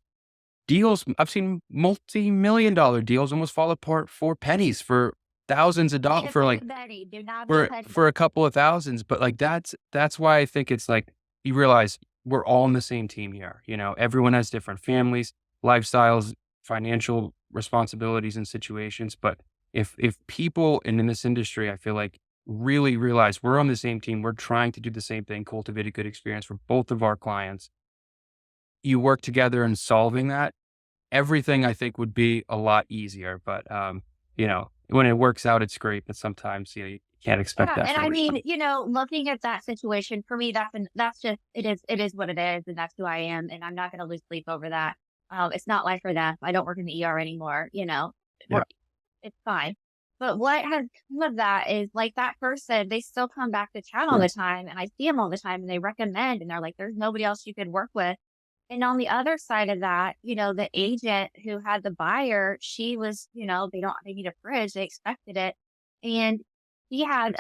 deals. I've seen multi-million dollar deals almost fall apart for pennies, for thousands of dollars, If it's Betty, do not be petty. for a couple of thousands. But like that's why I think it's like you realize we're all on the same team here. Everyone has different families, lifestyles, financial responsibilities and situations. But if people in this industry, I feel like really realize we're on the same team, we're trying to do the same thing, cultivate a good experience for both of our clients. You work together in solving that, everything I think would be a lot easier. But when it works out, it's great. But sometimes you can't expect Yeah, that and for I everyone. mean, looking at that situation for me, that's just it is what it is, and that's who I am, and I'm not going to lose sleep over that. It's not life or death. I don't work in the ER anymore. Yeah. It's fine. But what has come of that is like that person, they still come back to chat all the time, and I see them all the time, and they recommend, and they're like, "There's nobody else you could work with." And on the other side of that, the agent who had the buyer, she was, they need a fridge, they expected it. And he had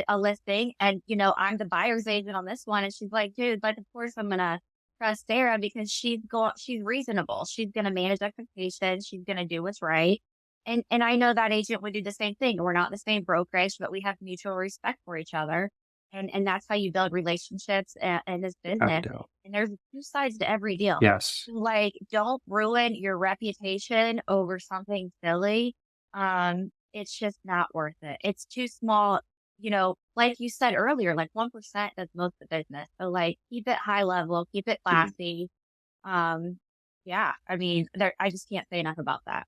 a listing and, I'm the buyer's agent on this one. And she's like, dude, like, of course I'm going to trust Sarah because she's reasonable. She's going to manage expectations. She's going to do what's right. And I know that agent would do the same thing. We're not the same brokerage, but we have mutual respect for each other. And that's how you build relationships in this business. And there's two sides to every deal. Yes. Like, don't ruin your reputation over something silly. It's just not worth it. It's too small. Like you said earlier, like 1% does most of the business. So like, keep it high level, keep it classy. Yeah, I mean, I just can't say enough about that.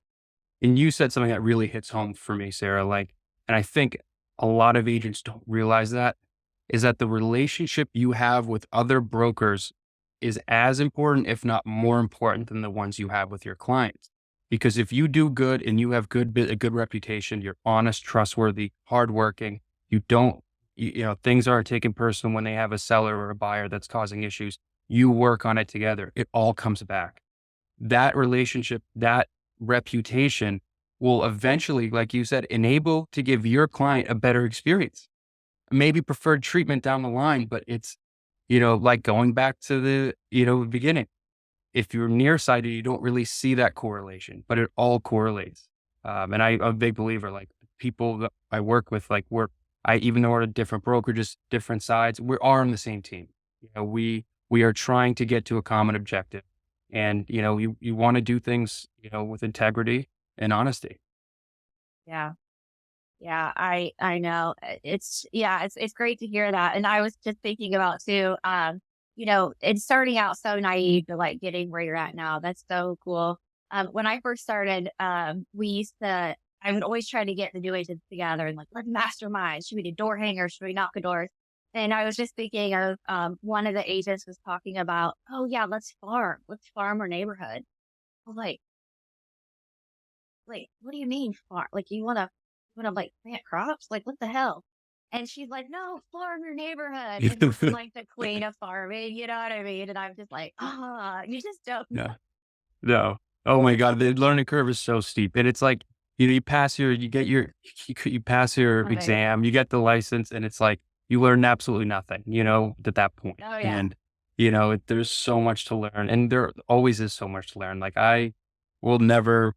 And you said something that really hits home for me, Sarah. Like, and I think a lot of agents don't realize that is that the relationship you have with other brokers is as important, if not more important than the ones you have with your clients. Because if you do good and you have a good reputation, you're honest, trustworthy, hardworking, you don't, things aren't taken personal when they have a seller or a buyer that's causing issues. You work on it together. It all comes back. That relationship, that reputation will eventually, like you said, enable to give your client a better experience, maybe preferred treatment down the line. But it's, like going back to the, beginning, if you're nearsighted, you don't really see that correlation, but it all correlates. And I'm a big believer, like people that I work with, like even though we're at different brokerages, different sides, we are on the same team. We are trying to get to a common objective. And, you want to do things, with integrity and honesty. Yeah. Yeah, I know. It's great to hear that. And I was just thinking about too, it's starting out so naive to like getting where you're at now. That's so cool. When I first started, we used to I would always try to get the new agents together and like, let's mastermind. Should we do door hangers? Should we knock the doors? And I was just thinking of one of the agents was talking about, oh yeah, let's farm our neighborhood. I was like, what do you mean farm? Like you wanna like plant crops? Like what the hell? And she's like, no, farm your neighborhood. And I'm like the queen of farming, you know what I mean? And I'm just like, you just don't. No, no. Oh my God, the learning curve is so steep, and it's like, you pass your Right. exam, you get the license, and it's like you learn absolutely nothing, at that point. Oh yeah. And there's so much to learn, and there always is so much to learn. Like I will never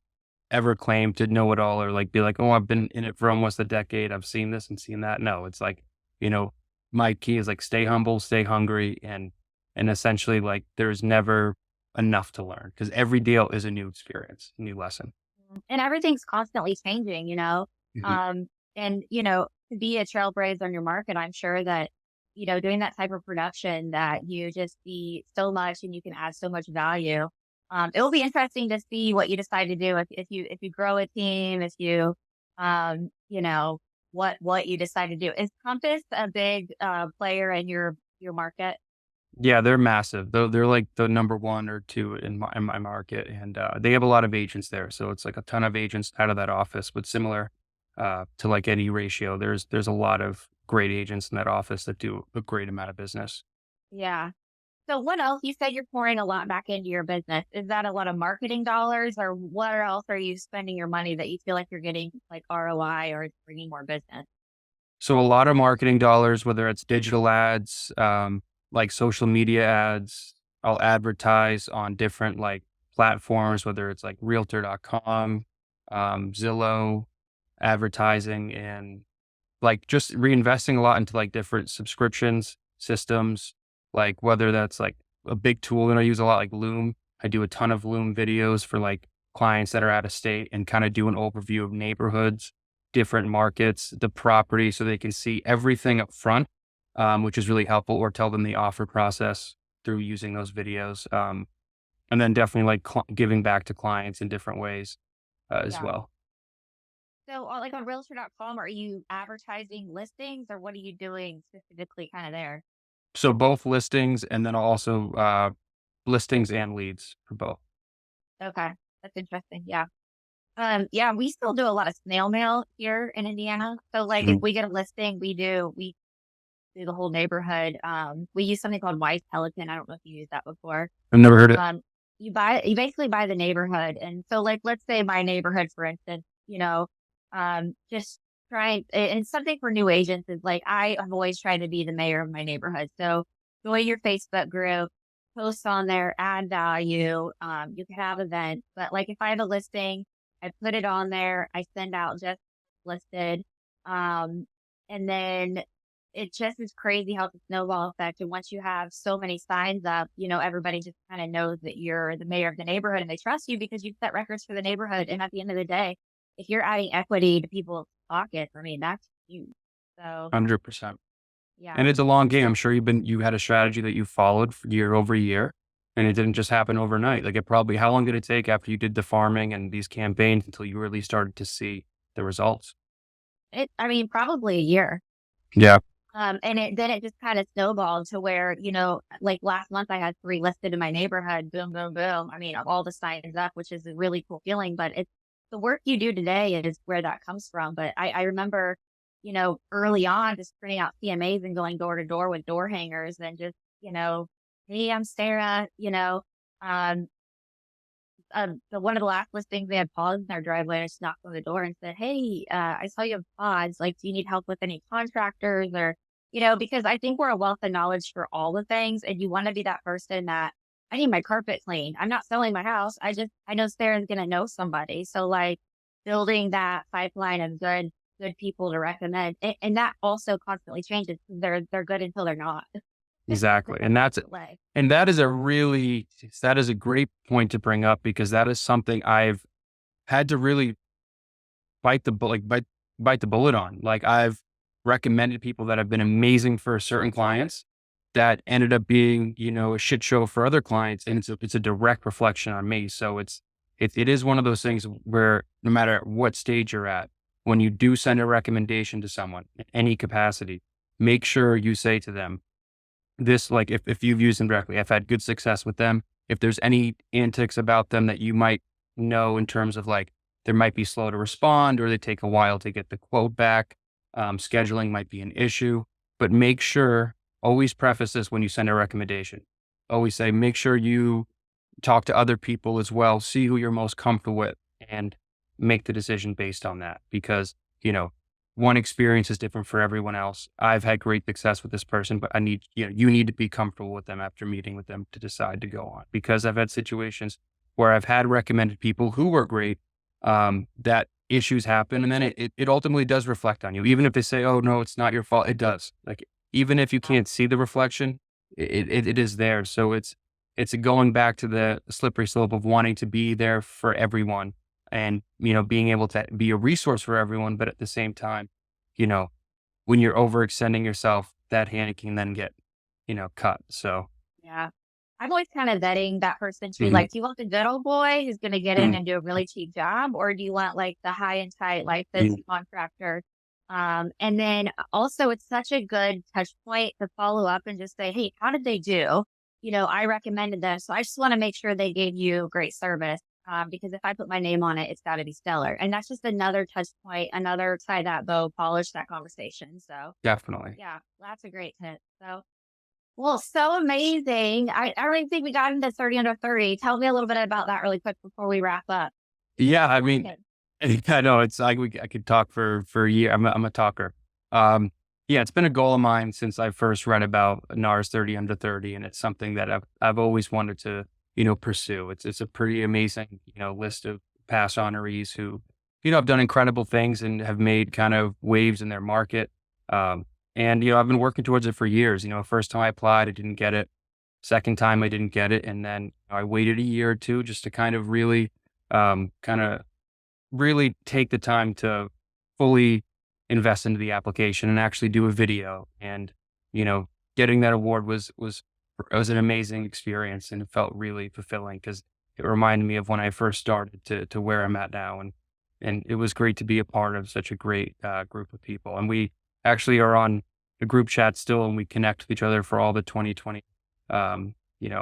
ever claim to know it all or like be like, oh, I've been in it for almost a decade. I've seen this and seen that. No, it's like, you know, my key is like stay humble, stay hungry, and essentially like there's never enough to learn because every deal is a new experience, new lesson. And everything's constantly changing, you know? Mhm. Um, and, to be a trailblazer in your market, I'm sure that, doing that type of production that you just see so much and you can add so much value. It will be interesting to see what you decide to do if you grow a team, if you, what you decide to do. Is Compass a big player in your market? Yeah, they're massive. They're like the number one or two in my market, and they have a lot of agents there. So it's like a ton of agents out of that office, but similar to like any ratio. There's a lot of great agents in that office that do a great amount of business. Yeah. So what else? You said you're pouring a lot back into your business. Is that a lot of marketing dollars, or what else are you spending your money that you feel like you're getting like ROI or it's bringing more business? So a lot of marketing dollars, whether it's digital ads, like social media ads. I'll advertise on different like platforms, whether it's like realtor.com, Zillow, advertising, and like just reinvesting a lot into like different subscriptions systems, like whether that's like a big tool that I use a lot, like Loom. I do a ton of Loom videos for like clients that are out of state and kind of do an overview of neighborhoods, different markets, the property, so they can see everything up front, which is really helpful, or tell them the offer process through using those videos. And then definitely like giving back to clients in different ways as Yeah. well. So like on realtor.com, are you advertising listings or what are you doing specifically kind of there? So both listings and then also listings and leads for both. Okay. That's interesting. Yeah. Yeah, we still do a lot of snail mail here in Indiana. So like if Mhm. we get a listing, we do the whole neighborhood. We use something called Wise Pelican. I don't know if you used that before. I've never heard it. You basically buy the neighborhood. And so like let's say my neighborhood, for instance, just trying and something for new agents is like I have always tried to be the mayor of my neighborhood. So join your Facebook group, post on there, add value. You can have events, but like if I have a listing, I put it on there, I send out just listed. Um, and then it just is crazy how the snowball effect. And once you have so many signs up, everybody just kind of knows that you're the mayor of the neighborhood and they trust you because you've set records for the neighborhood. And at the end of the day, if you're adding equity to people's pockets, I mean, that's huge. So 100%. yeah. And it's a long game. I'm sure you had a strategy that you followed for year over year, and it didn't just happen overnight. Like how long did it take after you did the farming and these campaigns until you really started to see the results? I mean, probably a year. Yeah. And then it just kind of snowballed to where, like last month I had 3 listed in my neighborhood, boom, boom, boom. I mean, all the signs up, which is a really cool feeling, but it's the work you do today is where that comes from. But I remember, early on just printing out CMAs and going door to door with door hangers and just, hey, I'm Sarah, um, one of the last listings, they had pods in their driveway. I just knocked on the door and said, "Hey, I saw you have pods. Like, do you need help with any contractors or, because I think we're a wealth of knowledge for all the things, and you want to be that person that I need my carpet cleaned. I'm not selling my house. I know Sarah's gonna know somebody. So like building that pipeline of good people to recommend, and that also constantly changes. They're good until they're not. Exactly. And that's it. Way. And that is a great point to bring up because that is something I've had to really bite the bu- like bite the bullet on. Like I've recommended people that have been amazing for certain clients that ended up being, a shit show for other clients. And it's a direct reflection on me. So it is one of those things where no matter what stage you're at, when you do send a recommendation to someone in any capacity, make sure you say to them, this, like, if you've used them directly, I've had good success with them. If there's any antics about them that you might know in terms of like, they might be slow to respond or they take a while to get the quote back, scheduling might be an issue, but make sure, always preface this when you send a recommendation. Always say, make sure you talk to other people as well, see who you're most comfortable with and make the decision based on that because, one experience is different for everyone else. I've had great success with this person, but you need to be comfortable with them after meeting with them to decide to go on because I've had situations where I've had recommended people who were great, that issues happen. And then it ultimately does reflect on you. Even if they say, oh no, it's not your fault. It does. Like, even if you can't see the reflection, it is there. So it's going back to the slippery slope of wanting to be there for everyone and, being able to be a resource for everyone. But at the same time, when you're overextending yourself, that hand can then get, cut. So, Yeah. I'm always kind of vetting that person to be mhm, like, do you want the good old boy who's going to get in mhm, and do a really cheap job? Or do you want like the high and tight, like this mhm, contractor? And then also it's such a good touch point to follow up and just say, hey, how did they do? I recommended them. So I just want to make sure they gave you great service. Because if I put my name on it, it's got to be stellar. And that's just another touch point, another tie that bow, polish that conversation. So definitely. yeah, that's a great tip. So well, so amazing. I don't even think we got into 30 under 30. Tell me a little bit about that really quick before we wrap up. Yeah. I mean, Okay. I know it's like I could talk for a year. I'm a talker. Um, yeah, it's been a goal of mine since I first read about NAR's 30 under 30, and it's something that I've always wanted to pursue. It's a pretty amazing list of past honorees who have done incredible things and have made kind of waves in their market. Um, and I've been working towards it for years. First time I applied, I didn't get it. Second time I didn't get it, and then I waited a year or two just to kind of really kind of really take the time to fully invest into the application and actually do a video. And, getting that award was an amazing experience and it felt really fulfilling because it reminded me of when I first started to where I'm at now. And it was great to be a part of such a great group of people. And we actually are on a group chat still and we connect with each other for all the 2020,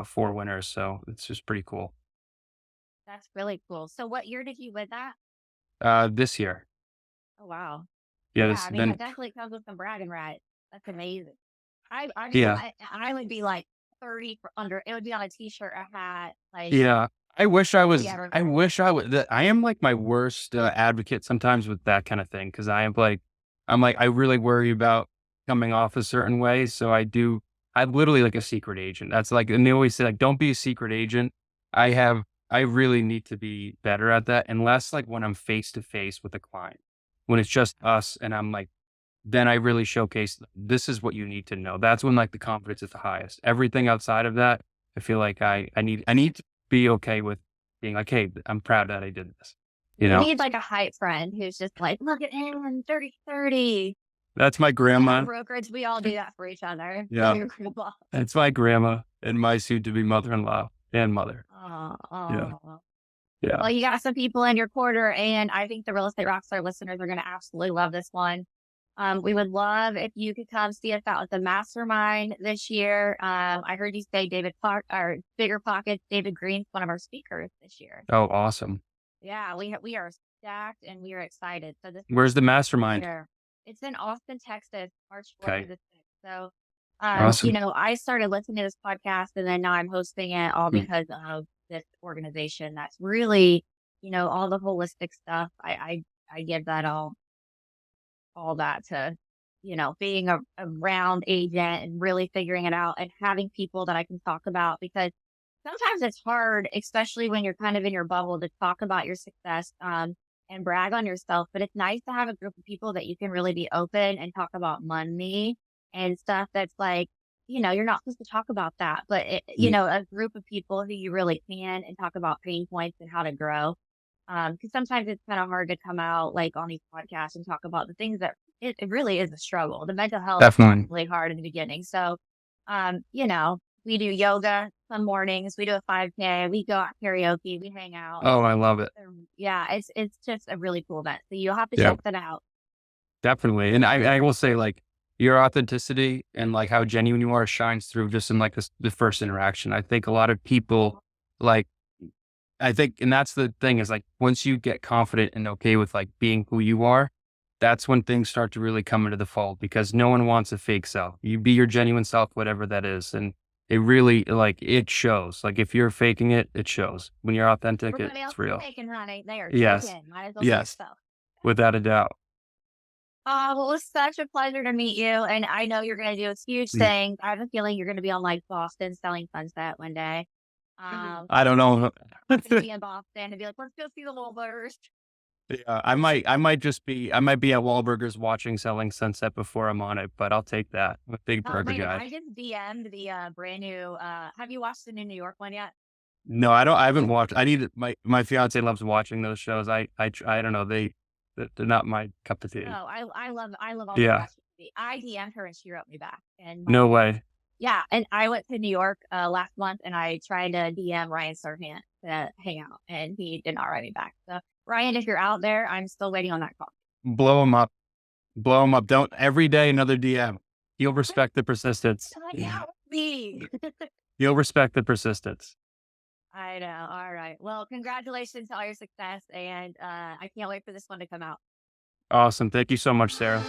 four winners. So it's just pretty cool. That's really cool. So what year did you win that? This year. Oh, wow. Yeah, Yeah. this I has mean, that been, definitely comes with some bragging rights. That's amazing. I just, yeah. I would be like 30 for under, it would be on a t-shirt, a hat, like Yeah. be I everywhere. wish I would, I am like my worst advocate sometimes with that kind of thing. Cause I'm like, I really worry about coming off a certain way. So I'm literally like a secret agent. That's like, and they always say like, don't be a secret agent. I really need to be better at that. Unless like when I'm face to face with a client, when it's just us and I'm like, then I really showcase this is what you need to know. That's when like the confidence is the highest. Everything outside of that, I feel like I need to be okay with being like, hey, I'm proud that I did this. You You know, need like a hype friend who's just like, look at him, 30, 30. that's my At our grandma. brokerage, we all do that for each other. Yeah, Your grandma. that's my grandma and my soon to be mother-in-law and mother. Oh, Yeah, oh. yeah, Well, you got some people in your quarter, and I think the Real Estate Rockstar listeners are going to absolutely love this one. We would love if you could come see us out at the mastermind this year. I heard you say David Park or Bigger Pockets. David Green's one of our speakers this year. oh, awesome. Yeah, we are stacked and we are excited. So this Where's the mastermind? year, it's in Austin, Texas, March 4th through Okay, the 6th. So, awesome. I started listening to this podcast and then now I'm hosting it all Mm, because of this organization that's really, all the holistic stuff. I give that all that to, being a round agent and really figuring it out and having people that I can talk about because sometimes it's hard, especially when you're kind of in your bubble to talk about your success, and brag on yourself. But it's nice to have a group of people that you can really be open and talk about money and stuff that's like, you're not supposed to talk about that, but mm, a group of people who you really can and talk about pain points and how to grow. Because sometimes it's kind of hard to come out like on these podcasts and talk about the things that it really is a struggle. The mental health is definitely. really hard in the beginning. So, We do yoga some mornings. We do a 5K. We go out karaoke. We hang out. Oh, I love it. Yeah, it's just a really cool event. So you'll have to Yeah, check that out. definitely. And I will say like your authenticity and like how genuine you are shines through just in like the first interaction. I think a lot of people like, I think, and that's the thing is like, once you get confident and okay with like being who you are, that's when things start to really come into the fold because no one wants a fake self. You be your genuine self, whatever that is. And it really like, it shows. Like if you're faking it, it shows. When you're authentic, Everybody else it's is real. taking, honey. They are Yes. taking. Might as well be Yes. yourself. Without a doubt. Well, it was such a pleasure to meet you. And I know you're going to do a huge thing. I have a feeling you're going to be on like Boston selling Sunset one day. I don't know. I'm going to be in Boston and be like, let's go see the little burgers. Yeah, I might just be, I might be at Wahlburgers watching Selling Sunset before I'm on it, but I'll take that. I'm a big burger Wait, guy. I just DM'd the brand new. Have you watched the New York one yet? No, I haven't watched. I need my fiance loves watching those shows. I don't know. They're not my cup of tea. No, I love all the Yeah. watching TV. I DM'd her and she wrote me back. And No way. yeah, and I went to New York last month and I tried to DM Ryan Serhant to hang out and he did not write me back. So Ryan, if you're out there, I'm still waiting on that call. Blow him up. Blow him up. Don't every day another DM. He'll respect the persistence. Me. He'll respect the persistence. I know. All right. Well, congratulations on all your success and I can't wait for this one to come out. Awesome. Thank you so much, Sarah.